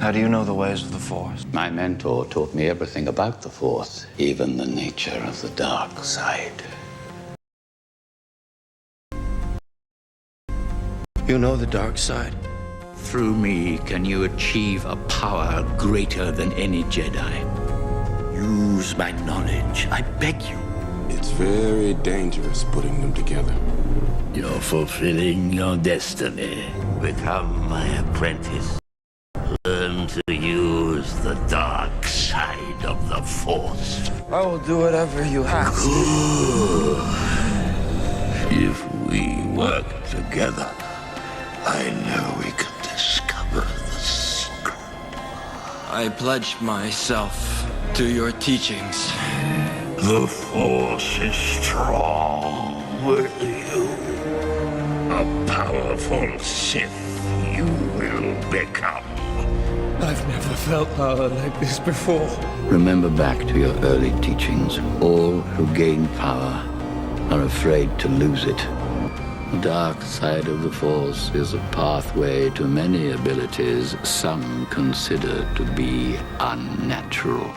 How do you know the ways of the Force? My mentor taught me everything about the Force, even the nature of the dark side. You know the dark side? Through me can you achieve a power greater than any Jedi. Use my knowledge, I beg you. It's very dangerous putting them together. You're fulfilling your destiny. Become my apprentice. Learn to use the dark side of the Force. I will do whatever you have to. If we work together, I know we can discover the secret. I pledge myself to your teachings. The Force is strong with you. A powerful Sith you will become. I've never felt power like this before. Remember back to your early teachings. All who gain power are afraid to lose it. The dark side of the Force is a pathway to many abilities some consider to be unnatural.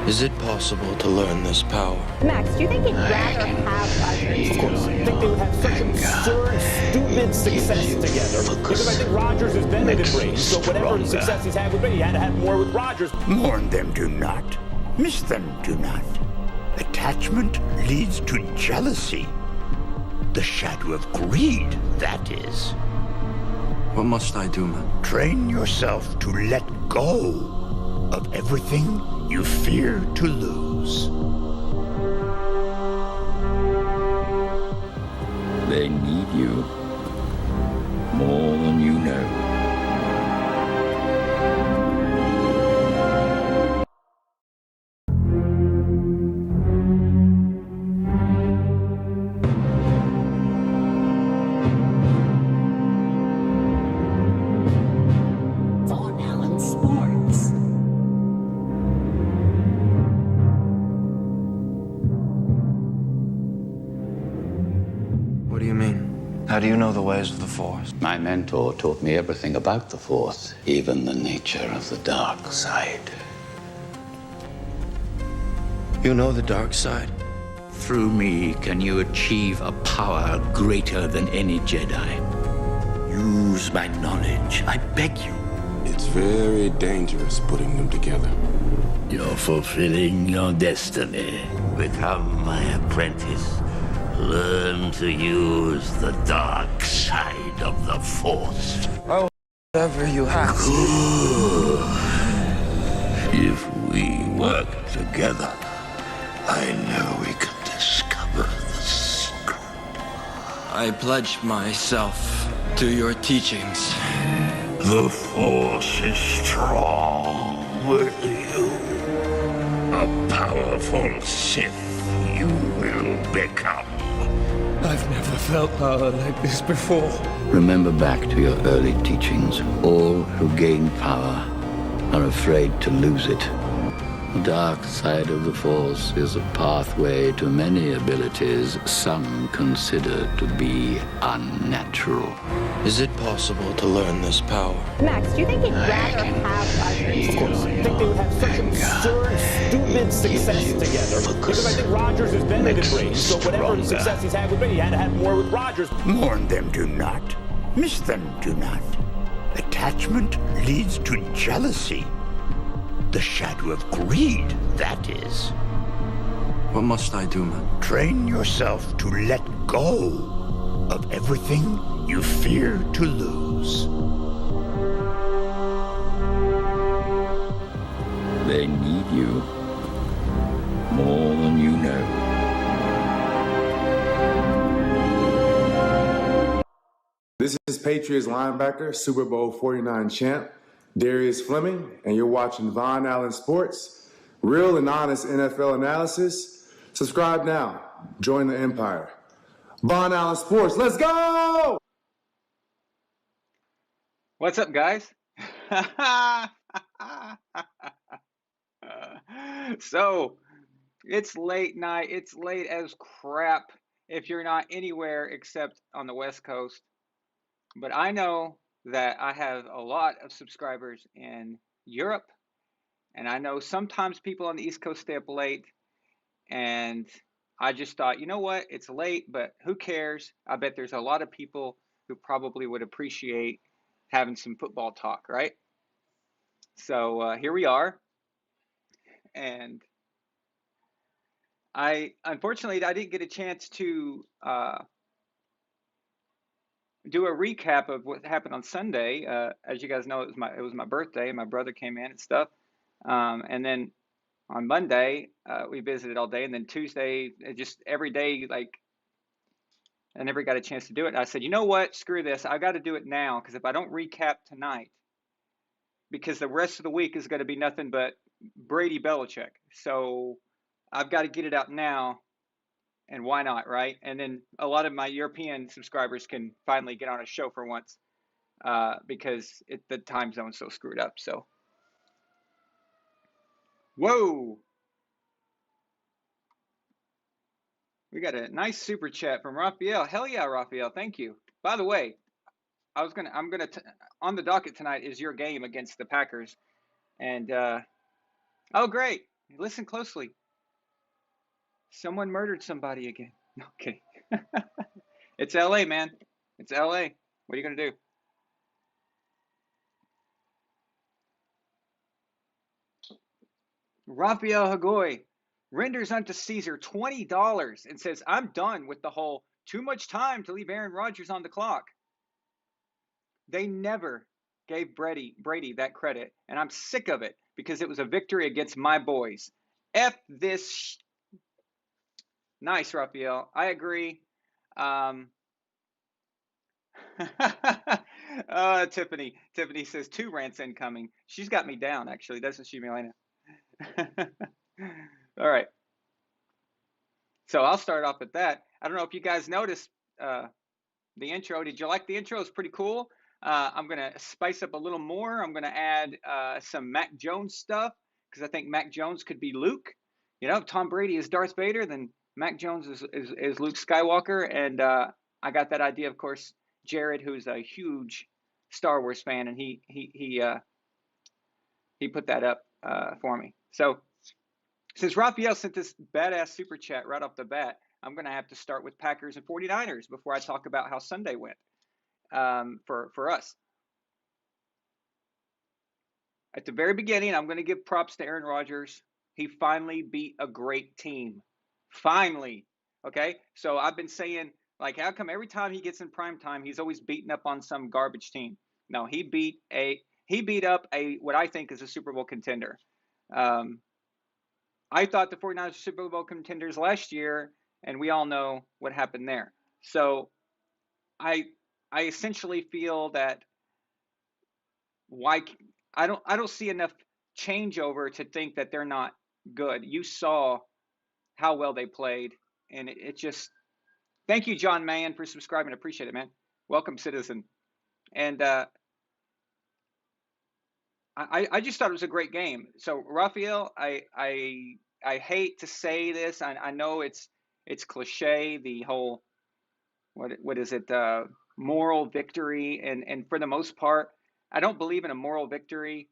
Is it possible to learn this power? Max, do you think you'd rather have Rodgers? Of course. I think they would have such absurd, stupid success together. Because I think Rodgers is better than Brady. So whatever success he's had with Brady, he had to have more with Rodgers. Mourn them do not. Miss them do not. Attachment leads to jealousy. The shadow of greed, that is. What must I do, man? Train yourself to let go of everything you fear to lose. They need you more than you know. What do you mean? How do you know the ways of the Force? My mentor taught me everything about the Force, even the nature of the dark side. You know the dark side? Through me can you achieve a power greater than any Jedi. Use my knowledge, I beg you. It's very dangerous putting them together. You're fulfilling your destiny. Become my apprentice. Learn to use the dark side of the Force. I will do whatever you have to. If we work together, I know we can discover the secret. I pledge myself to your teachings. The Force is strong with you. A powerful Sith you will become. I've never felt power like this before. Remember back to your early teachings. All who gain power are afraid to lose it. The dark side of the Force is a pathway to many abilities some consider to be unnatural. Is it possible to learn this power? Max, do you think you'd rather have Rodgers? Of course. I think they would have such absurd, stupid success together. Because I think Rodgers is better than Brady. So whatever success he's had with Brady, he had to have more with Rodgers. Mourn them do not. Miss them do not. Attachment leads to jealousy. The shadow of greed, that is. What must I do, man? Train yourself to let go of everything you fear to lose. They need you more than you know. This is Patriots linebacker, Super Bowl 49 champ, Darius Fleming, and you're watching Von Allen Sports, real and honest NFL analysis. Subscribe now. Join the empire. Von Allen Sports, let's go! What's up, guys? So, it's late night. It's late as crap if you're not anywhere except on the West Coast. But I know that I have a lot of subscribers in Europe. And I know sometimes people on the East Coast stay up late. And I just thought, you know what? It's late, but who cares? I bet there's a lot of people who probably would appreciate having some football talk, right? So here we are. And unfortunately, I didn't get a chance to do a recap of what happened on Sunday. As you guys know, it was my birthday. My brother came in and stuff. And then on Monday, we visited all day. And then Tuesday, just every day, like, I never got a chance to do it. And I said, you know what? Screw this. I got to do it now, because if I don't recap tonight, because the rest of the week is going to be nothing but Brady Belichick. So I've got to get it out now. And why not, right? And then a lot of my European subscribers can finally get on a show for once, because the time zone's so screwed up. So, whoa. We got a nice super chat from Raphael. Hell yeah, Raphael. Thank you. By the way, I'm gonna on the docket tonight is your game against the Packers, and oh great, listen closely. Someone murdered somebody again. Okay, it's L.A., man. It's L.A. What are you gonna do? Raphael Hagoy renders unto Caesar $20 and says, "I'm done with the whole too much time to leave Aaron Rodgers on the clock." They never gave Brady that credit, and I'm sick of it because it was a victory against my boys. F this. Nice, Raphael. I agree. Tiffany says 2 rants incoming. She's got me down, actually, doesn't she, Milena? All right. So I'll start off with that. I don't know if you guys noticed the intro. Did you like the intro? It's pretty cool. I'm going to spice up a little more. I'm going to add some Mac Jones stuff, because I think Mac Jones could be Luke. You know, if Tom Brady is Darth Vader, then Mac Jones is Luke Skywalker. And I got that idea, of course, Jared, who's a huge Star Wars fan, and he put that up for me. So since Raphael sent this badass super chat right off the bat, I'm going to have to start with Packers and 49ers before I talk about how Sunday went for us. At the very beginning, I'm going to give props to Aaron Rodgers. He finally beat a great team. Finally. Okay? So I've been saying, like, how come every time he gets in prime time, he's always beating up on some garbage team? No, he beat up what I think is a Super Bowl contender. I thought the 49ers were Super Bowl contenders last year, and we all know what happened there. So I essentially feel that I don't see enough changeover to think that they're not good. You saw how well they played, and it just thank you, John Mayan, for subscribing. I appreciate it, man. Welcome, citizen. And I just thought it was a great game. So Raphael, I hate to say this. I know it's cliche, the whole what is it, moral victory, and for the most part, I don't believe in a moral victory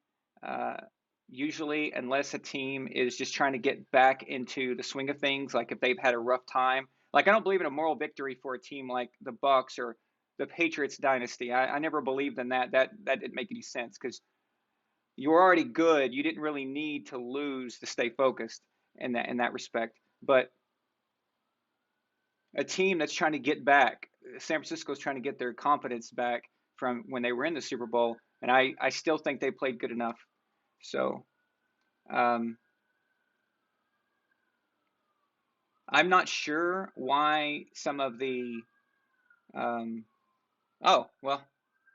usually, unless a team is just trying to get back into the swing of things, like if they've had a rough time. Like, I don't believe in a moral victory for a team like the Bucs or the Patriots dynasty. I never believed in that. That didn't make any sense, because you were already good. You didn't really need to lose to stay focused in that respect. But a team that's trying to get back, San Francisco's trying to get their confidence back from when they were in the Super Bowl, and I still think they played good enough. So I'm not sure why some of the oh, well,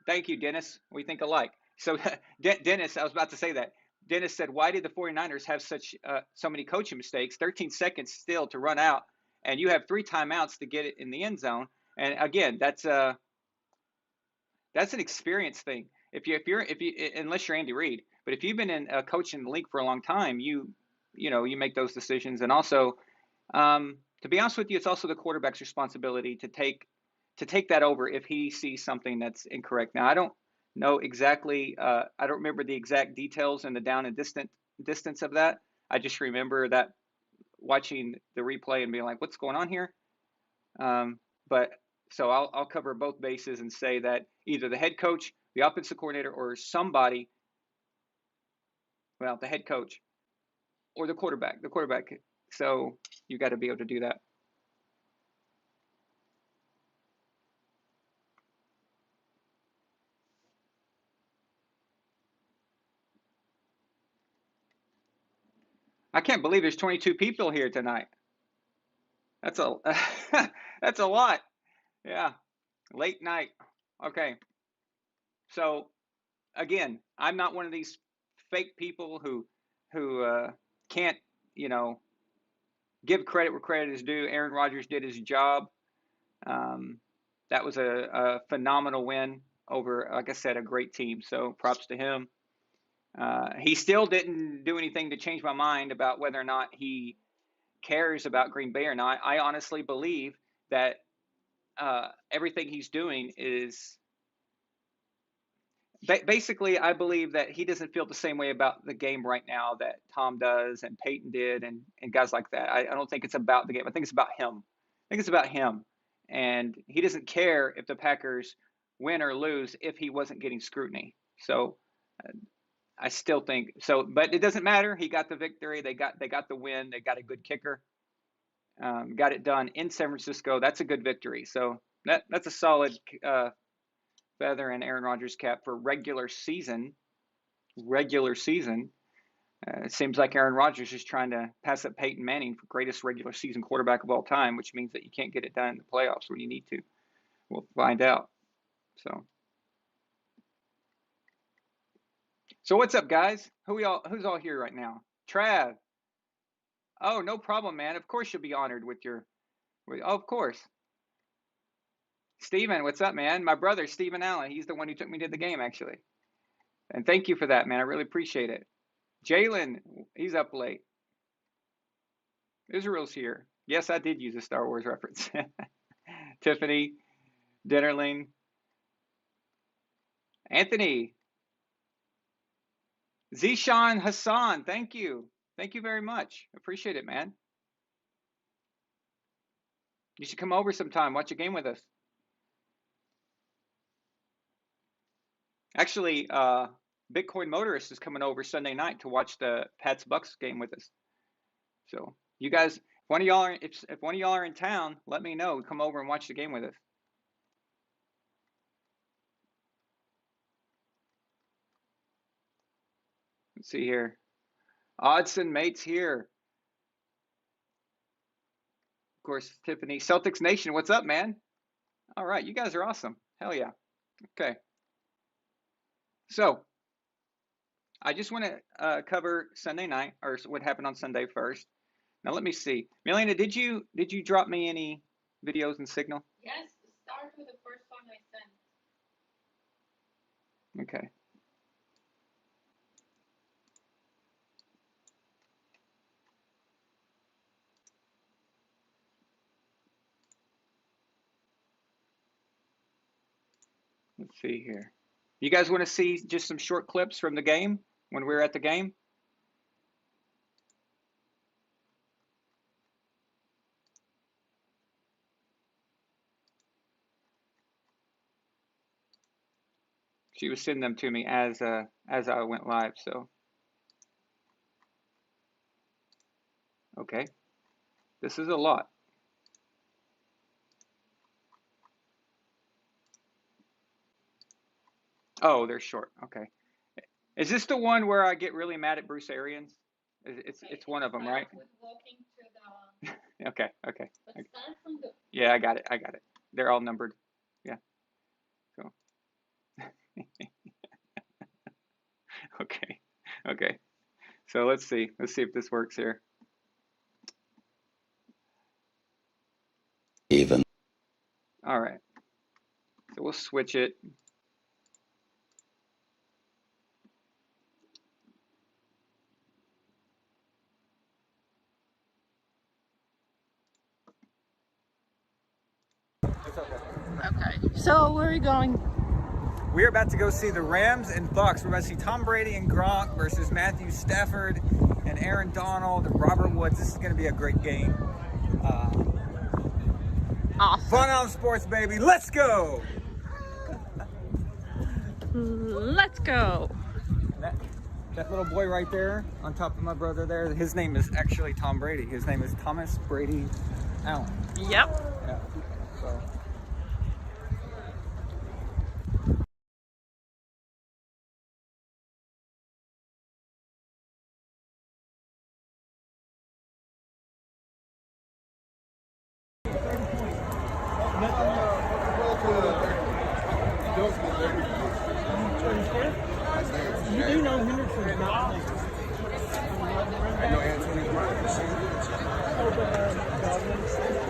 thank you, Dennis. We think alike. So Dennis, I was about to say that. Dennis said, why did the 49ers have so many coaching mistakes? 13 seconds still to run out, and you have 3 timeouts to get it in the end zone. And again, that's an experience thing. If you unless you're Andy Reid, but if you've been in coaching the league for a long time, you make those decisions. And also, to be honest with you, it's also the quarterback's responsibility to take that over if he sees something that's incorrect. Now, I don't know exactly. I don't remember the exact details and the down and distance of that. I just remember that watching the replay and being like, "What's going on here?" But so I'll cover both bases and say that either the head coach, the offensive coordinator, or somebody, well, the head coach or the quarterback. So you got to be able to do that. I can't believe there's 22 people here tonight. That's a that's a lot. Yeah, late night. Okay. So again, I'm not one of these fake people who can't, give credit where credit is due. Aaron Rodgers did his job. That was a phenomenal win over, like I said, a great team. So props to him. He still didn't do anything to change my mind about whether or not he cares about Green Bay or not. I honestly believe that everything he's doing is basically, I believe that he doesn't feel the same way about the game right now that Tom does and Peyton did and guys like that. I don't think it's about the game. I think it's about him. I think it's about him. And he doesn't care if the Packers win or lose if he wasn't getting scrutiny. So I still think so, but it doesn't matter. He got the victory. They got the win. They got a good kicker. Got it done in San Francisco. That's a good victory. So that's a solid feather in Aaron Rodgers' cap for regular season. It seems like Aaron Rodgers is trying to pass up Peyton Manning for greatest regular season quarterback of all time, which means that you can't get it done in the playoffs when you need to. We'll find out. So what's up, guys? Who's all here right now? Trav. Oh, no problem, man. Of course you'll be honored with your. Oh, of course. Steven, what's up, man? My brother, Steven Allen. He's the one who took me to the game, actually. And thank you for that, man. I really appreciate it. Jalen, he's up late. Israel's here. Yes, I did use a Star Wars reference. Tiffany, Dinnerling, Anthony, Zishan Hassan. Thank you. Thank you very much. Appreciate it, man. You should come over sometime. Watch a game with us. Actually, Bitcoin Motorist is coming over Sunday night to watch the Pats Bucs game with us. So you guys, if one of y'all are in town, let me know. Come over and watch the game with us. Let's see here. Oddson Mate's here. Of course, Tiffany. Celtics Nation, what's up, man? All right, you guys are awesome. Hell yeah. Okay. So I just want to cover Sunday night, or what happened on Sunday first. Now let me see. Milena, did you drop me any videos and signal? Yes, start with the first one I sent. Okay. Let's see here. You guys want to see just some short clips from the game when we were at the game? She was sending them to me as I went live, so. Okay. This is a lot. Oh, they're short. Okay. Is this the one where I get really mad at Bruce Arians? It's one of them, right? Okay. Okay. Yeah, I got it. They're all numbered. Yeah. So. Okay. Okay. So let's see. Let's see if this works here. Even. All right. So we'll switch it. Okay. So where are we going? We're about to go see the Rams and Bucs. We're about to see Tom Brady and Gronk versus Matthew Stafford and Aaron Donald and Robert Woods. This is going to be a great game. Awesome. Fun on sports, baby. Let's go. Let's go. That little boy right there on top of my brother there, his name is actually Tom Brady. His name is Thomas Brady Allen. Yep. Yeah. So. You do know Henderson's not playing. I know Anthony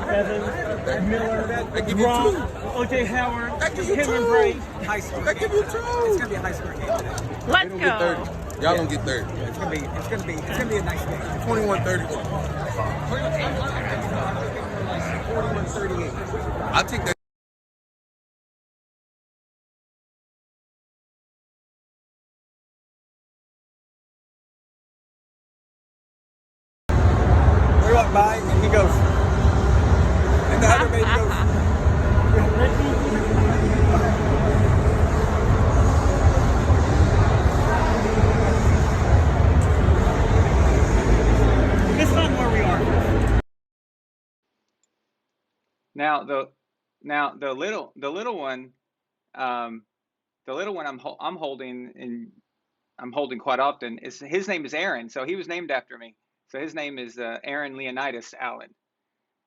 Evans, Miller, Gronk, O.J. Howard, Henry Brady. High score. That give you two. It's gonna be a high score game today. Let's They don't get go. 30. Y'all don't get 30. It's gonna be a nice game. 21-31. 41-38. I'll take that. We walk by and he goes, and the other baby goes. This time where we are. Now the little one, I'm holding and I'm holding quite often. His name is Aaron, so he was named after me. So his name is Aaron Leonidas Allen,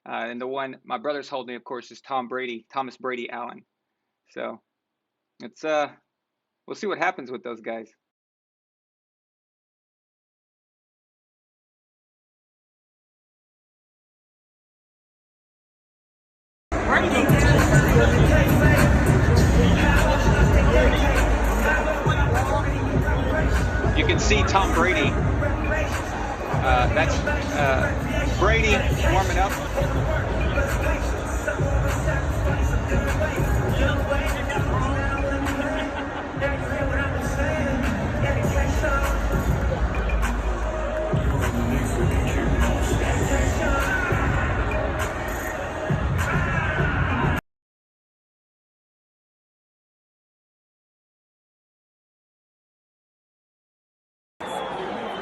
and the one my brother's holding, of course, is Thomas Brady Allen. So it's we'll see what happens with those guys. You can see Tom Brady. That's Brady warming up.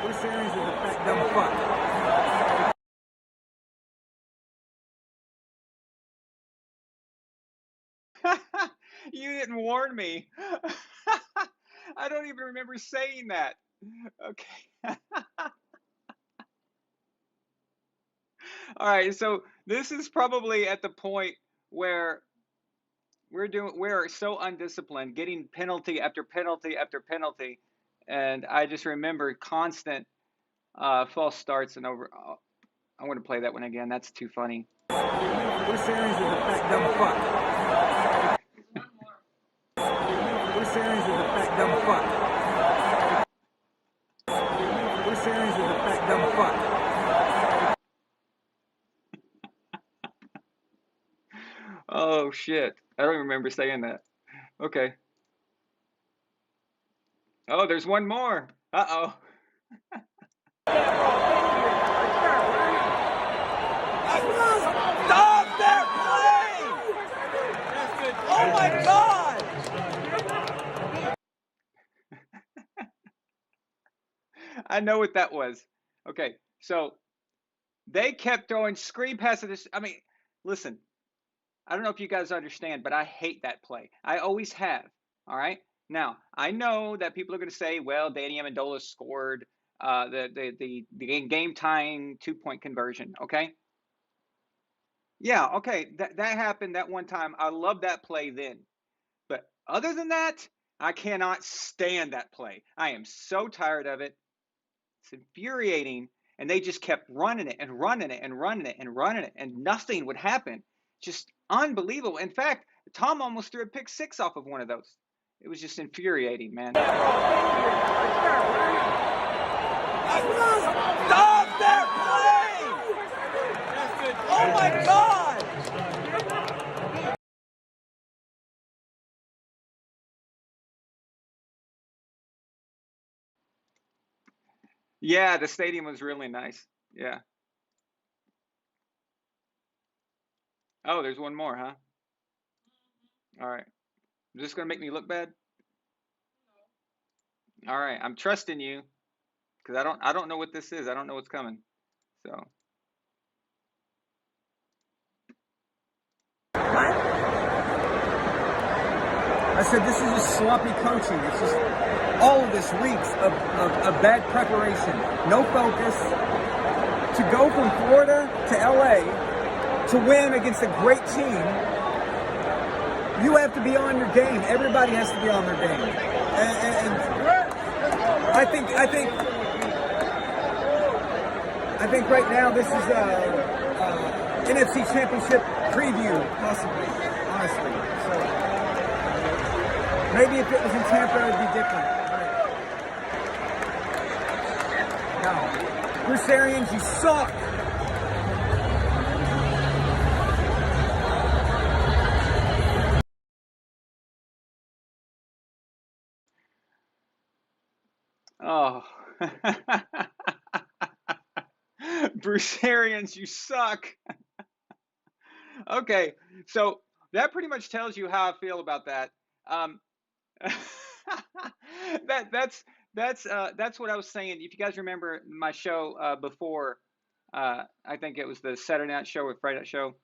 This series is a fat dumb fuck. You didn't warn me. I don't even remember saying that. Okay. All right, so this is probably at the point where we're so undisciplined, getting penalty after penalty after penalty, and I just remember constant false starts and over. I'm going to play that one again. That's too funny. This series is a fat dumb fuck. This series is a fat dumb fuck. This series is a fat dumb fuck. Oh shit! I don't remember saying that. Okay. Oh, there's one more. Uh-oh. Stop that play! Oh my God! I know what that was. Okay, so they kept throwing screen passes. I mean, listen, I don't know if you guys understand, but I hate that play. I always have. All right. Now I know that people are going to say, "Well, Danny Amendola scored the game tying 2-point conversion." Okay. Yeah. Okay. That happened that one time. I love that play then, but other than that, I cannot stand that play. I am so tired of it. It's infuriating. And they just kept running it and running it and running it and running it, and nothing would happen. Just unbelievable. In fact, Tom almost threw a pick six off of one of those. It was just infuriating, man. Stop that play! Oh my God! Yeah, the stadium was really nice. Yeah. Oh, there's one more, huh? All right. Is this gonna make me look bad? All right. I'm trusting you because I don't know what this is. I don't know what's coming. So. I said, this is just sloppy coaching. It's just all of this reeks of bad preparation, no focus. To go from Florida to LA to win against a great team, you have to be on your game. Everybody has to be on their game. And I think right now this is NFC Championship preview, possibly, honestly. So maybe if it was in Tampa, it'd be different. No. Bruce Arians, you suck. Oh. Bruce Arians, you suck. Okay, so that pretty much tells you how I feel about that. That's what I was saying. If you guys remember my show before, I think it was the Saturday night show or Friday night show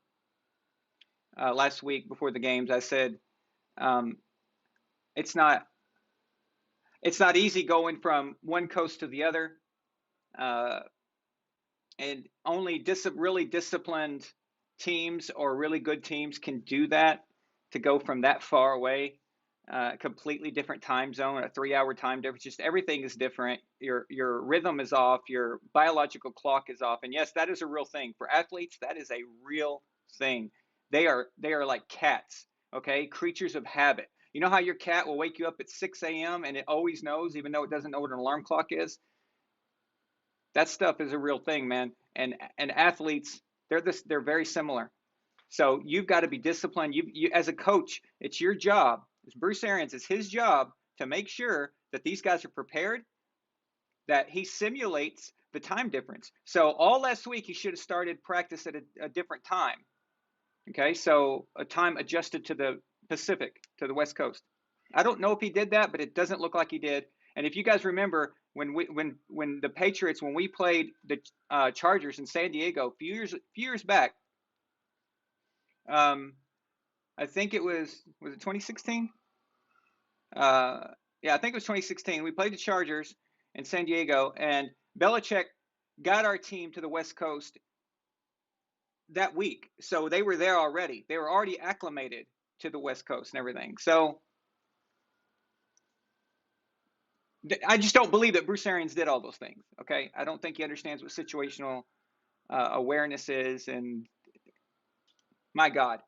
last week before the games. I said it's not easy going from one coast to the other, and only really disciplined teams or really good teams can do that, to go from that far away. Completely different time zone, a 3-hour time difference. Just everything is different. Your rhythm is off. Your biological clock is off. And yes, that is a real thing for athletes. That is a real thing. They are like cats. Okay, creatures of habit. You know how your cat will wake you up at 6 a.m. and it always knows, even though it doesn't know what an alarm clock is. That stuff is a real thing, man. And athletes, they're very similar. So you've got to be disciplined. You as a coach, it's your job. It's Bruce Arians. It's his job to make sure that these guys are prepared, that he simulates the time difference. So all last week, he should have started practice at a different time. Okay, so a time adjusted to the Pacific, to the West Coast. I don't know if he did that, but it doesn't look like he did. And if you guys remember, when the Patriots, when we played the Chargers in San Diego a few years back, I think it was it 2016? Yeah, I think it was 2016. We played the Chargers in San Diego, and Belichick got our team to the West Coast that week. So they were there already. They were already acclimated to the West Coast and everything. So I just don't believe that Bruce Arians did all those things. Okay, I don't think he understands what situational awareness is. And my God,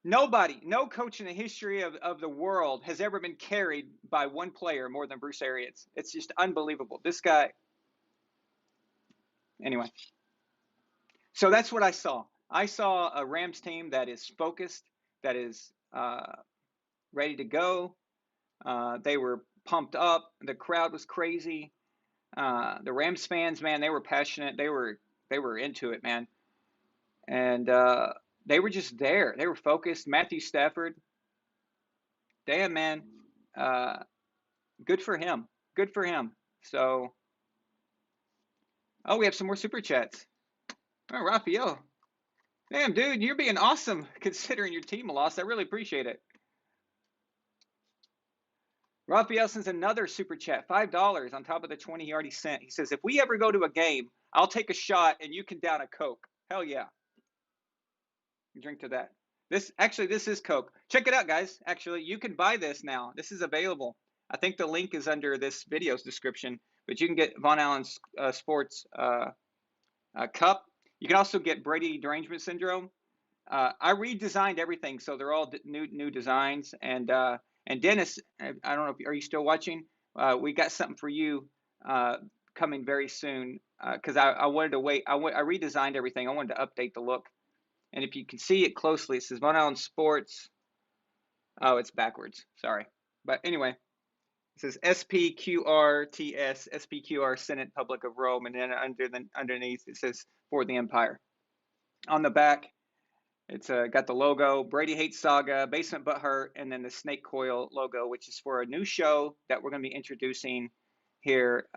no coach in the history of the world has ever been carried by one player more than Bruce Arians. It's just unbelievable. This guy. Anyway, so that's what I saw. I saw a Rams team that is focused, that is ready to go. They were pumped up. The crowd was crazy. The Rams fans, man, they were passionate. They were into it, man. And they were just there. They were focused. Matthew Stafford, damn, man, good for him. Good for him. So, oh, we have some more super chats. Oh, Raphael, damn, dude, you're being awesome considering your team lost. I really appreciate it. Raphael sends another super chat, $5 on top of the 20 he already sent. He says, if we ever go to a game, I'll take a shot and you can down a Coke. Hell yeah. Drink to that. This is Coke. Check it out, guys. Actually, you can buy this now. This is available. I think the link is under this video's description, but you can get Von Allen's Sports cup. You can also get Brady derangement syndrome. I redesigned everything, so they're all new designs. And Dennis, I don't know are you still watching? We got something for you coming very soon because I wanted to wait. I redesigned everything. I wanted to update the look. And if you can see it closely, it says Von Allen Sports. Oh, it's backwards. Sorry. But anyway, It says SPQRTS, SPQR Senate Public of Rome, and then underneath it says for the Empire. On the back, it's got the logo, Brady Hates Saga, Basement Butthurt, and then the Snake Coil logo, which is for a new show that we're going to be introducing here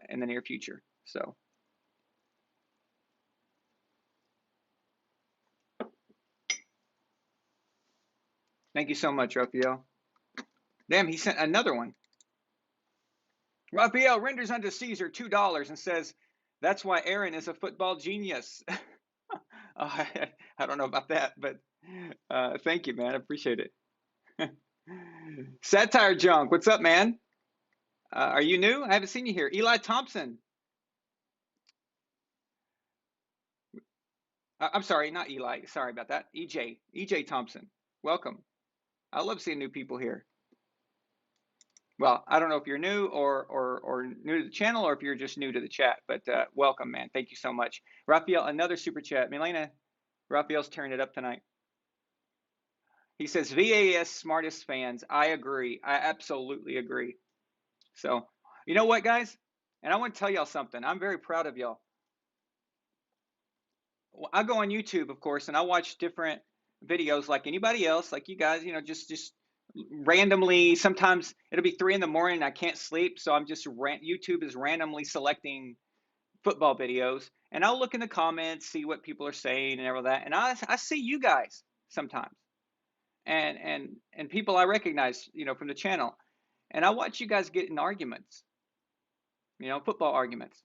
in the near future. So, thank you so much, Raphael. Damn, he sent another one. Raphael renders unto Caesar $2 and says, that's why Aaron is a football genius. I don't know about that, but thank you, man. I appreciate it. Satire Junk, what's up, man? Are you new? I haven't seen you here. Eli Thompson. I'm sorry, not Eli. Sorry about that. EJ Thompson. Welcome. I love seeing new people here. Well, I don't know if you're new or new to the channel or if you're just new to the chat, but welcome, man. Thank you so much. Raphael, another super chat. Milena, Raphael's tearing it up tonight. He says, VAS smartest fans. I agree. I absolutely agree. So, you know what, guys? And I want to tell y'all something. I'm very proud of y'all. I go on YouTube, of course, and I watch different videos like anybody else, like you guys, you know, just randomly. Sometimes it'll be 3 in the morning and I can't sleep, so I'm just YouTube is randomly selecting football videos, and I'll look in the comments, see what people are saying and all that, and I see you guys sometimes, and people I recognize, you know, from the channel, and I watch you guys get in arguments, you know, football arguments,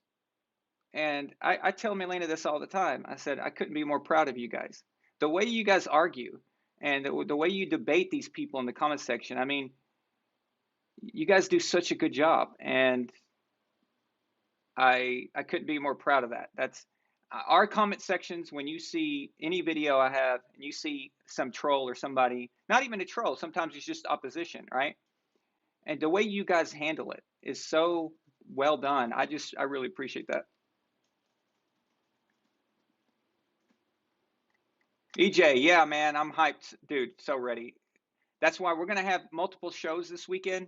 and I tell Milena this all the time. I said I couldn't be more proud of you guys. The way you guys argue and the way you debate these people in the comment section, I mean, you guys do such a good job, and I couldn't be more proud of that. That's our comment sections. When you see any video I have and you see some troll or somebody, not even a troll, sometimes it's just opposition, right? And the way you guys handle it is so well done. I really appreciate that. EJ, yeah, man, I'm hyped, dude, so ready. That's why we're gonna have multiple shows this weekend.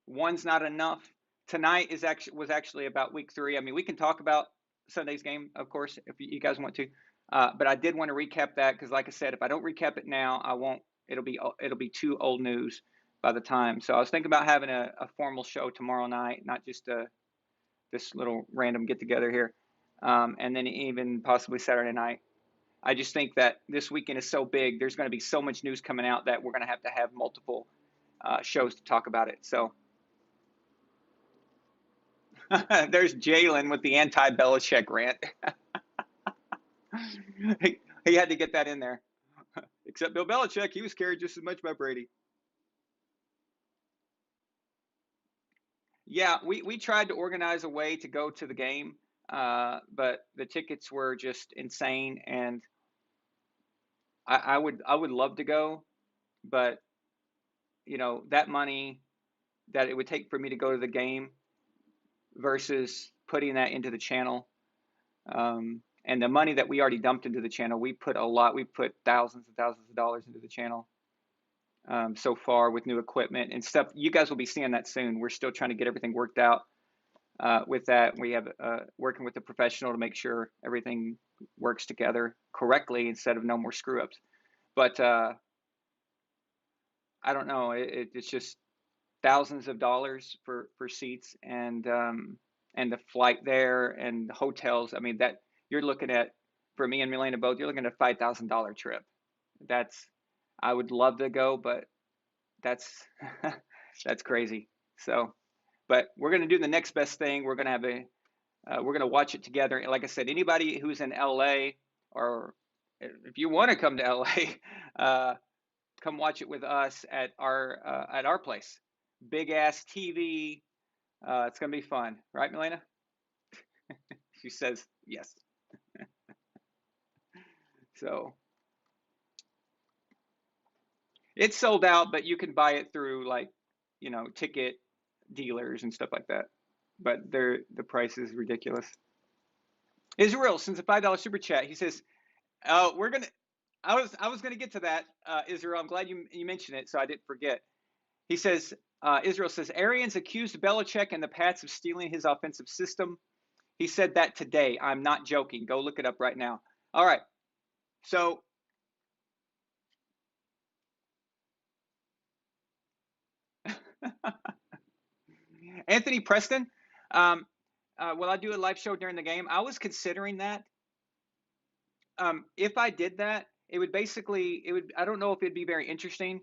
One's not enough. Tonight was actually about week 3. I mean, we can talk about Sunday's game, of course, if you guys want to. But I did want to recap that because, like I said, if I don't recap it now, I won't. It'll be too old news by the time. So I was thinking about having a formal show tomorrow night, not just this little random get together here, and then even possibly Saturday night. I just think that this weekend is so big. There's going to be so much news coming out that we're going to have multiple shows to talk about it. So there's Jalen with the anti-Belichick rant. He had to get that in there. Except Bill Belichick, he was carried just as much by Brady. Yeah, we tried to organize a way to go to the game, but the tickets were just insane, and I would love to go, but you know, that money that it would take for me to go to the game versus putting that into the channel, and the money that we already dumped into the channel, we put thousands and thousands of dollars into the channel so far with new equipment and stuff. You guys will be seeing that soon. We're still trying to get everything worked out with that. We have working with a professional to make sure everything works together correctly instead of no more screw ups. But I don't know. It's just thousands of dollars for seats and the flight there and the hotels. I mean, that you're looking at, for me and Milena both, you're looking at a $5,000 trip. I would love to go, but that's crazy. So, but we're going to do the next best thing. We're going to have we're going to watch it together. And like I said, anybody who's in LA, or if you want to come to LA, come watch it with us at our place. Big ass TV. It's going to be fun. Right, Milena? She says yes. So it's sold out, but you can buy it through, like, you know, ticket dealers and stuff like that. But the price is ridiculous. Israel sends a $5 super chat. He says, I was gonna get to that, Israel. I'm glad you mentioned it, so I didn't forget. He says, Israel says, Arians accused Belichick and the Pats of stealing his offensive system. He said that today. I'm not joking. Go look it up right now. All right. So Anthony Preston, will I do a live show during the game? I was considering that. If I did that, it would I don't know if it'd be very interesting.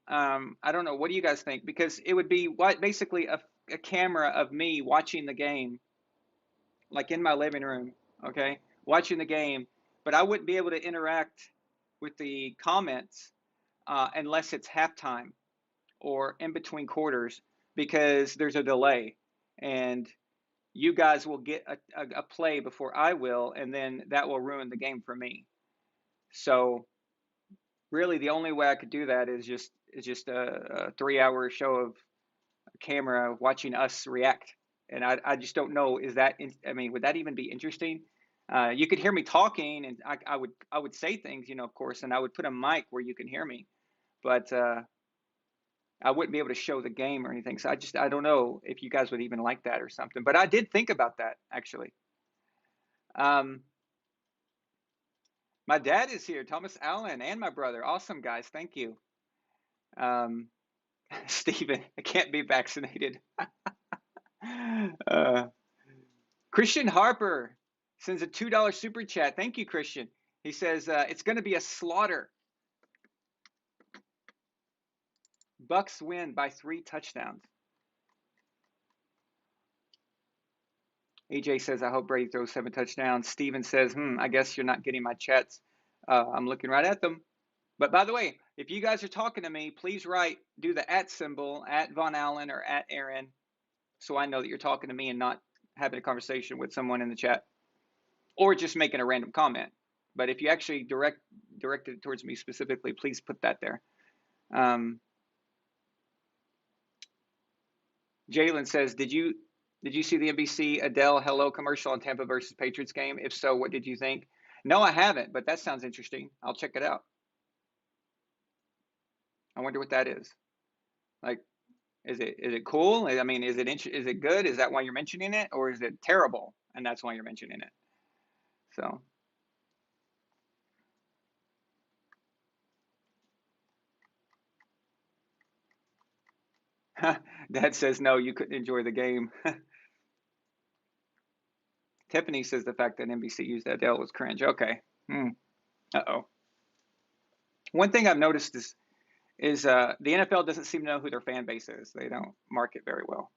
I don't know. What do you guys think? Because it would be basically a camera of me watching the game, like in my living room, okay, watching the game, but I wouldn't be able to interact with the comments unless it's halftime or in between quarters because there's a delay and you guys will get a play before I will, and then that will ruin the game for me. So really the only way I could do that is just a 3-hour show of a camera watching us react. And I just don't know, would that even be interesting? You could hear me talking and I would say things, of course, and I would put a mic where you can hear me, but I wouldn't be able to show the game or anything. So I don't know if you guys would even like that or something, but I did think about that actually. My dad is here, Thomas Allen, and my brother. Awesome, guys. Thank you. Stephen, I can't be vaccinated. Christian Harper sends a $2 super chat. Thank you, Christian. He says, it's going to be a slaughter. Bucs win by 3 touchdowns. AJ says, I hope Brady throws 7 touchdowns. Steven says, I guess you're not getting my chats. I'm looking right at them. But by the way, if you guys are talking to me, please do the @ symbol, @Von Allen or @Aaron, so I know that you're talking to me and not having a conversation with someone in the chat or just making a random comment. But if you actually direct it towards me specifically, please put that there. Jalen says, did you see the NBC Adele Hello commercial on Tampa versus Patriots game? If so, what did you think? No, I haven't, but that sounds interesting. I'll check it out. I wonder what that is. Like, is it cool? I mean, is it good? Is that why you're mentioning it, or is it terrible and that's why you're mentioning it? So. Dad says no, you couldn't enjoy the game. Tiffany says the fact that NBC used Adele was cringe. Okay. Uh-oh. One thing I've noticed is the NFL doesn't seem to know who their fan base is. They don't market very well,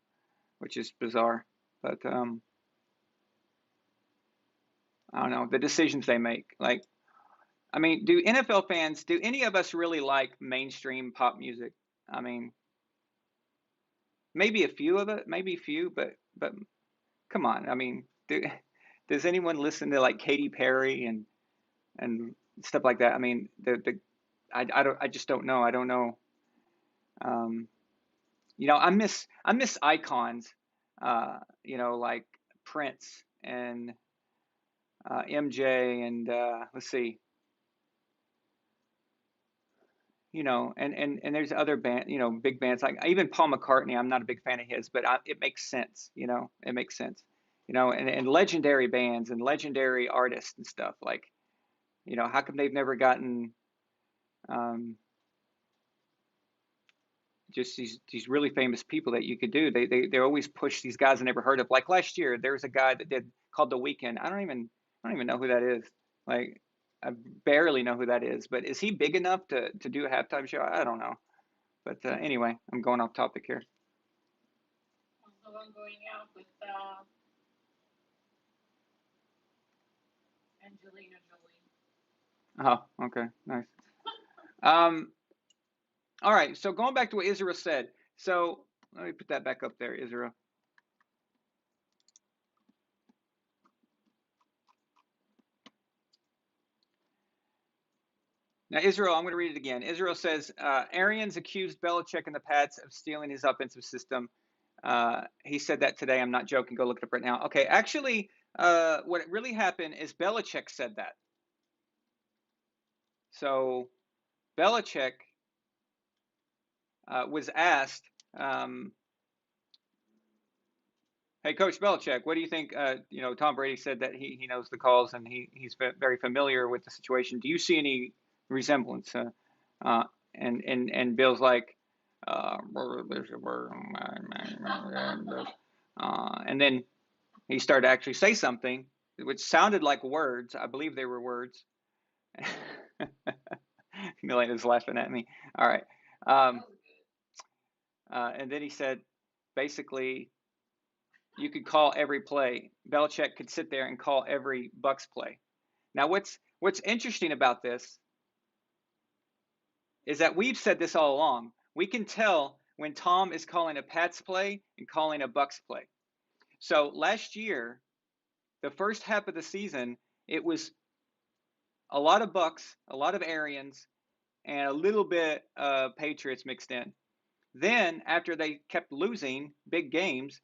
which is bizarre. But I don't know, the decisions they make. Like, I mean, do NFL fans, do any of us really like mainstream pop music? I mean, maybe a few, but come on. I mean, does anyone listen to like Katy Perry and stuff like that? I mean, I just don't know. I don't know. I miss icons, like Prince and MJ and let's see, and there's other big bands like even Paul McCartney. I'm not a big fan of his, but it makes sense. It makes sense. And legendary bands and legendary artists and stuff like, how come they've never gotten just these really famous people that you could do? They always push these guys I never heard of. Like last year, there was a guy that did called The Weeknd. I don't even know who that is. Like, I barely know who that is. But is he big enough to do a halftime show? I don't know. But anyway, I'm going off topic here. Also, I'm going out with Angelina Jolie. Oh, okay, nice. All right, so going back to what Israel said. So let me put that back up there, Israel. Now, Israel, I'm going to read it again. Israel says, Arians accused Belichick and the Pats of stealing his offensive system. He said that today. I'm not joking. Go look it up right now. Okay, actually, what really happened is Belichick said that. So Belichick was asked, hey, Coach Belichick, what do you think? Tom Brady said that he knows the calls and he's very familiar with the situation. Do you see any resemblance? And Bill's like, and then he started to actually say something which sounded like words. I believe they were words. Milena's laughing at me. All right. And then he said, basically, you could call every play. Belichick could sit there and call every Bucs play. Now, what's interesting about this is that we've said this all along. We can tell when Tom is calling a Pats play and calling a Bucs play. So last year, the first half of the season, it was a lot of Bucs, a lot of Arians, and a little bit of Patriots mixed in. Then, after they kept losing big games,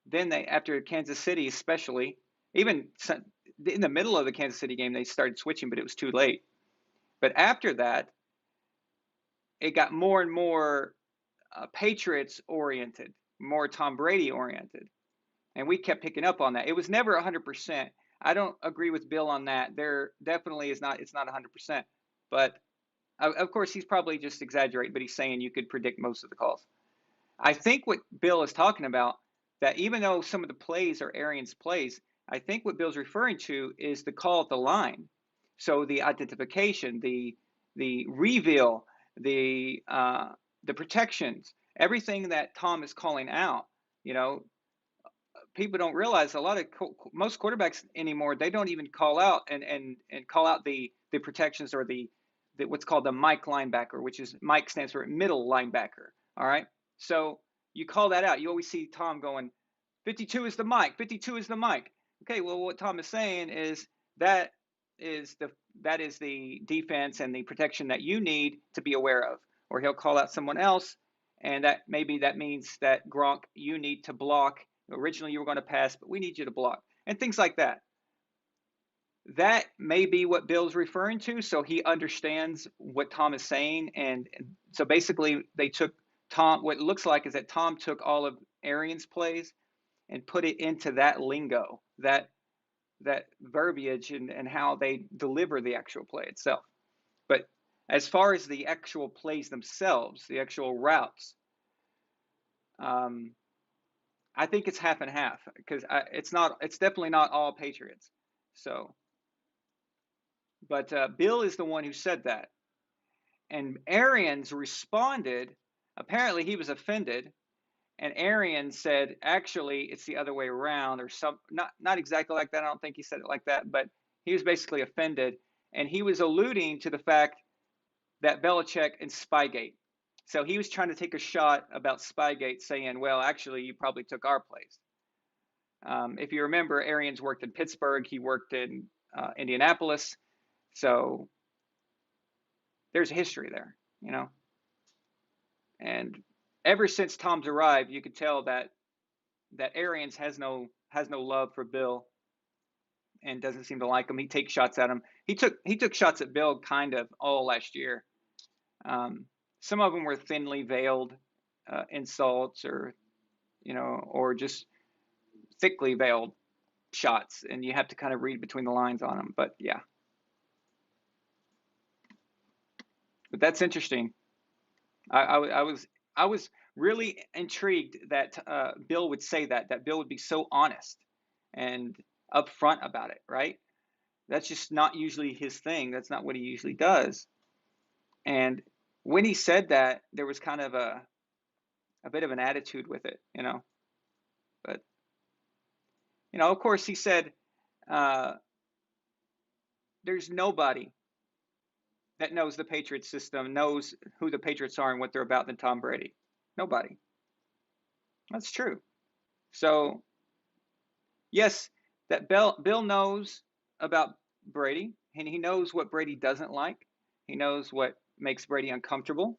then after Kansas City especially, even in the middle of the Kansas City game, they started switching, but it was too late. But after that, it got more and more Patriots oriented, more Tom Brady oriented. And we kept picking up on that. It was never 100%. I don't agree with Bill on that. There definitely is not, it's not 100%. But of course, he's probably just exaggerating, but he's saying you could predict most of the calls. I think what Bill is talking about, that even though some of the plays are Arians plays, I think what Bill's referring to is the call at the line. So the identification, the reveal, the protections, everything that Tom is calling out. People don't realize most quarterbacks anymore, they don't even call out and call out the protections or the what's called the Mike linebacker, which is Mike stands for middle linebacker. All right. So you call that out. You always see Tom going, 52 is the Mike, 52 is the Mike. Okay, well, what Tom is saying is that is the defense and the protection that you need to be aware of. Or he'll call out someone else, and that means that Gronk, you need to block. Originally you were going to pass, but we need you to block, and things like that. That may be what Bill's referring to, so he understands what Tom is saying. And so basically they took Tom, what it looks like is that Tom took all of Arians' plays and put it into that lingo, that verbiage and how they deliver the actual play itself. But as far as the actual plays themselves, the actual routes, I think it's half and half, because it's definitely not all Patriots. So, but Bill is the one who said that, and Arians responded. Apparently, he was offended, and Arians said, "Actually, it's the other way around," or not exactly like that. I don't think he said it like that, but he was basically offended, and he was alluding to the fact that Belichick and Spygate. So he was trying to take a shot about Spygate, saying, well, actually, you probably took our plays. If you remember, Arians worked in Pittsburgh. He worked in Indianapolis. So there's a history there, And ever since Tom's arrived, you could tell that Arians has no love for Bill and doesn't seem to like him. He takes shots at him. He took shots at Bill kind of all last year. Some of them were thinly veiled insults, or just thickly veiled shots, and you have to kind of read between the lines on them. But yeah, but that's interesting. I was really intrigued that Bill would say that Bill would be so honest and upfront about it, right? That's just not usually his thing. That's not what he usually does. And when he said that, there was kind of a bit of an attitude with it, But, of course, he said there's nobody that knows the Patriots system, knows who the Patriots are and what they're about than Tom Brady. Nobody. That's true. So, yes, that Bill knows about Brady, and he knows what Brady doesn't like. He knows what makes Brady uncomfortable.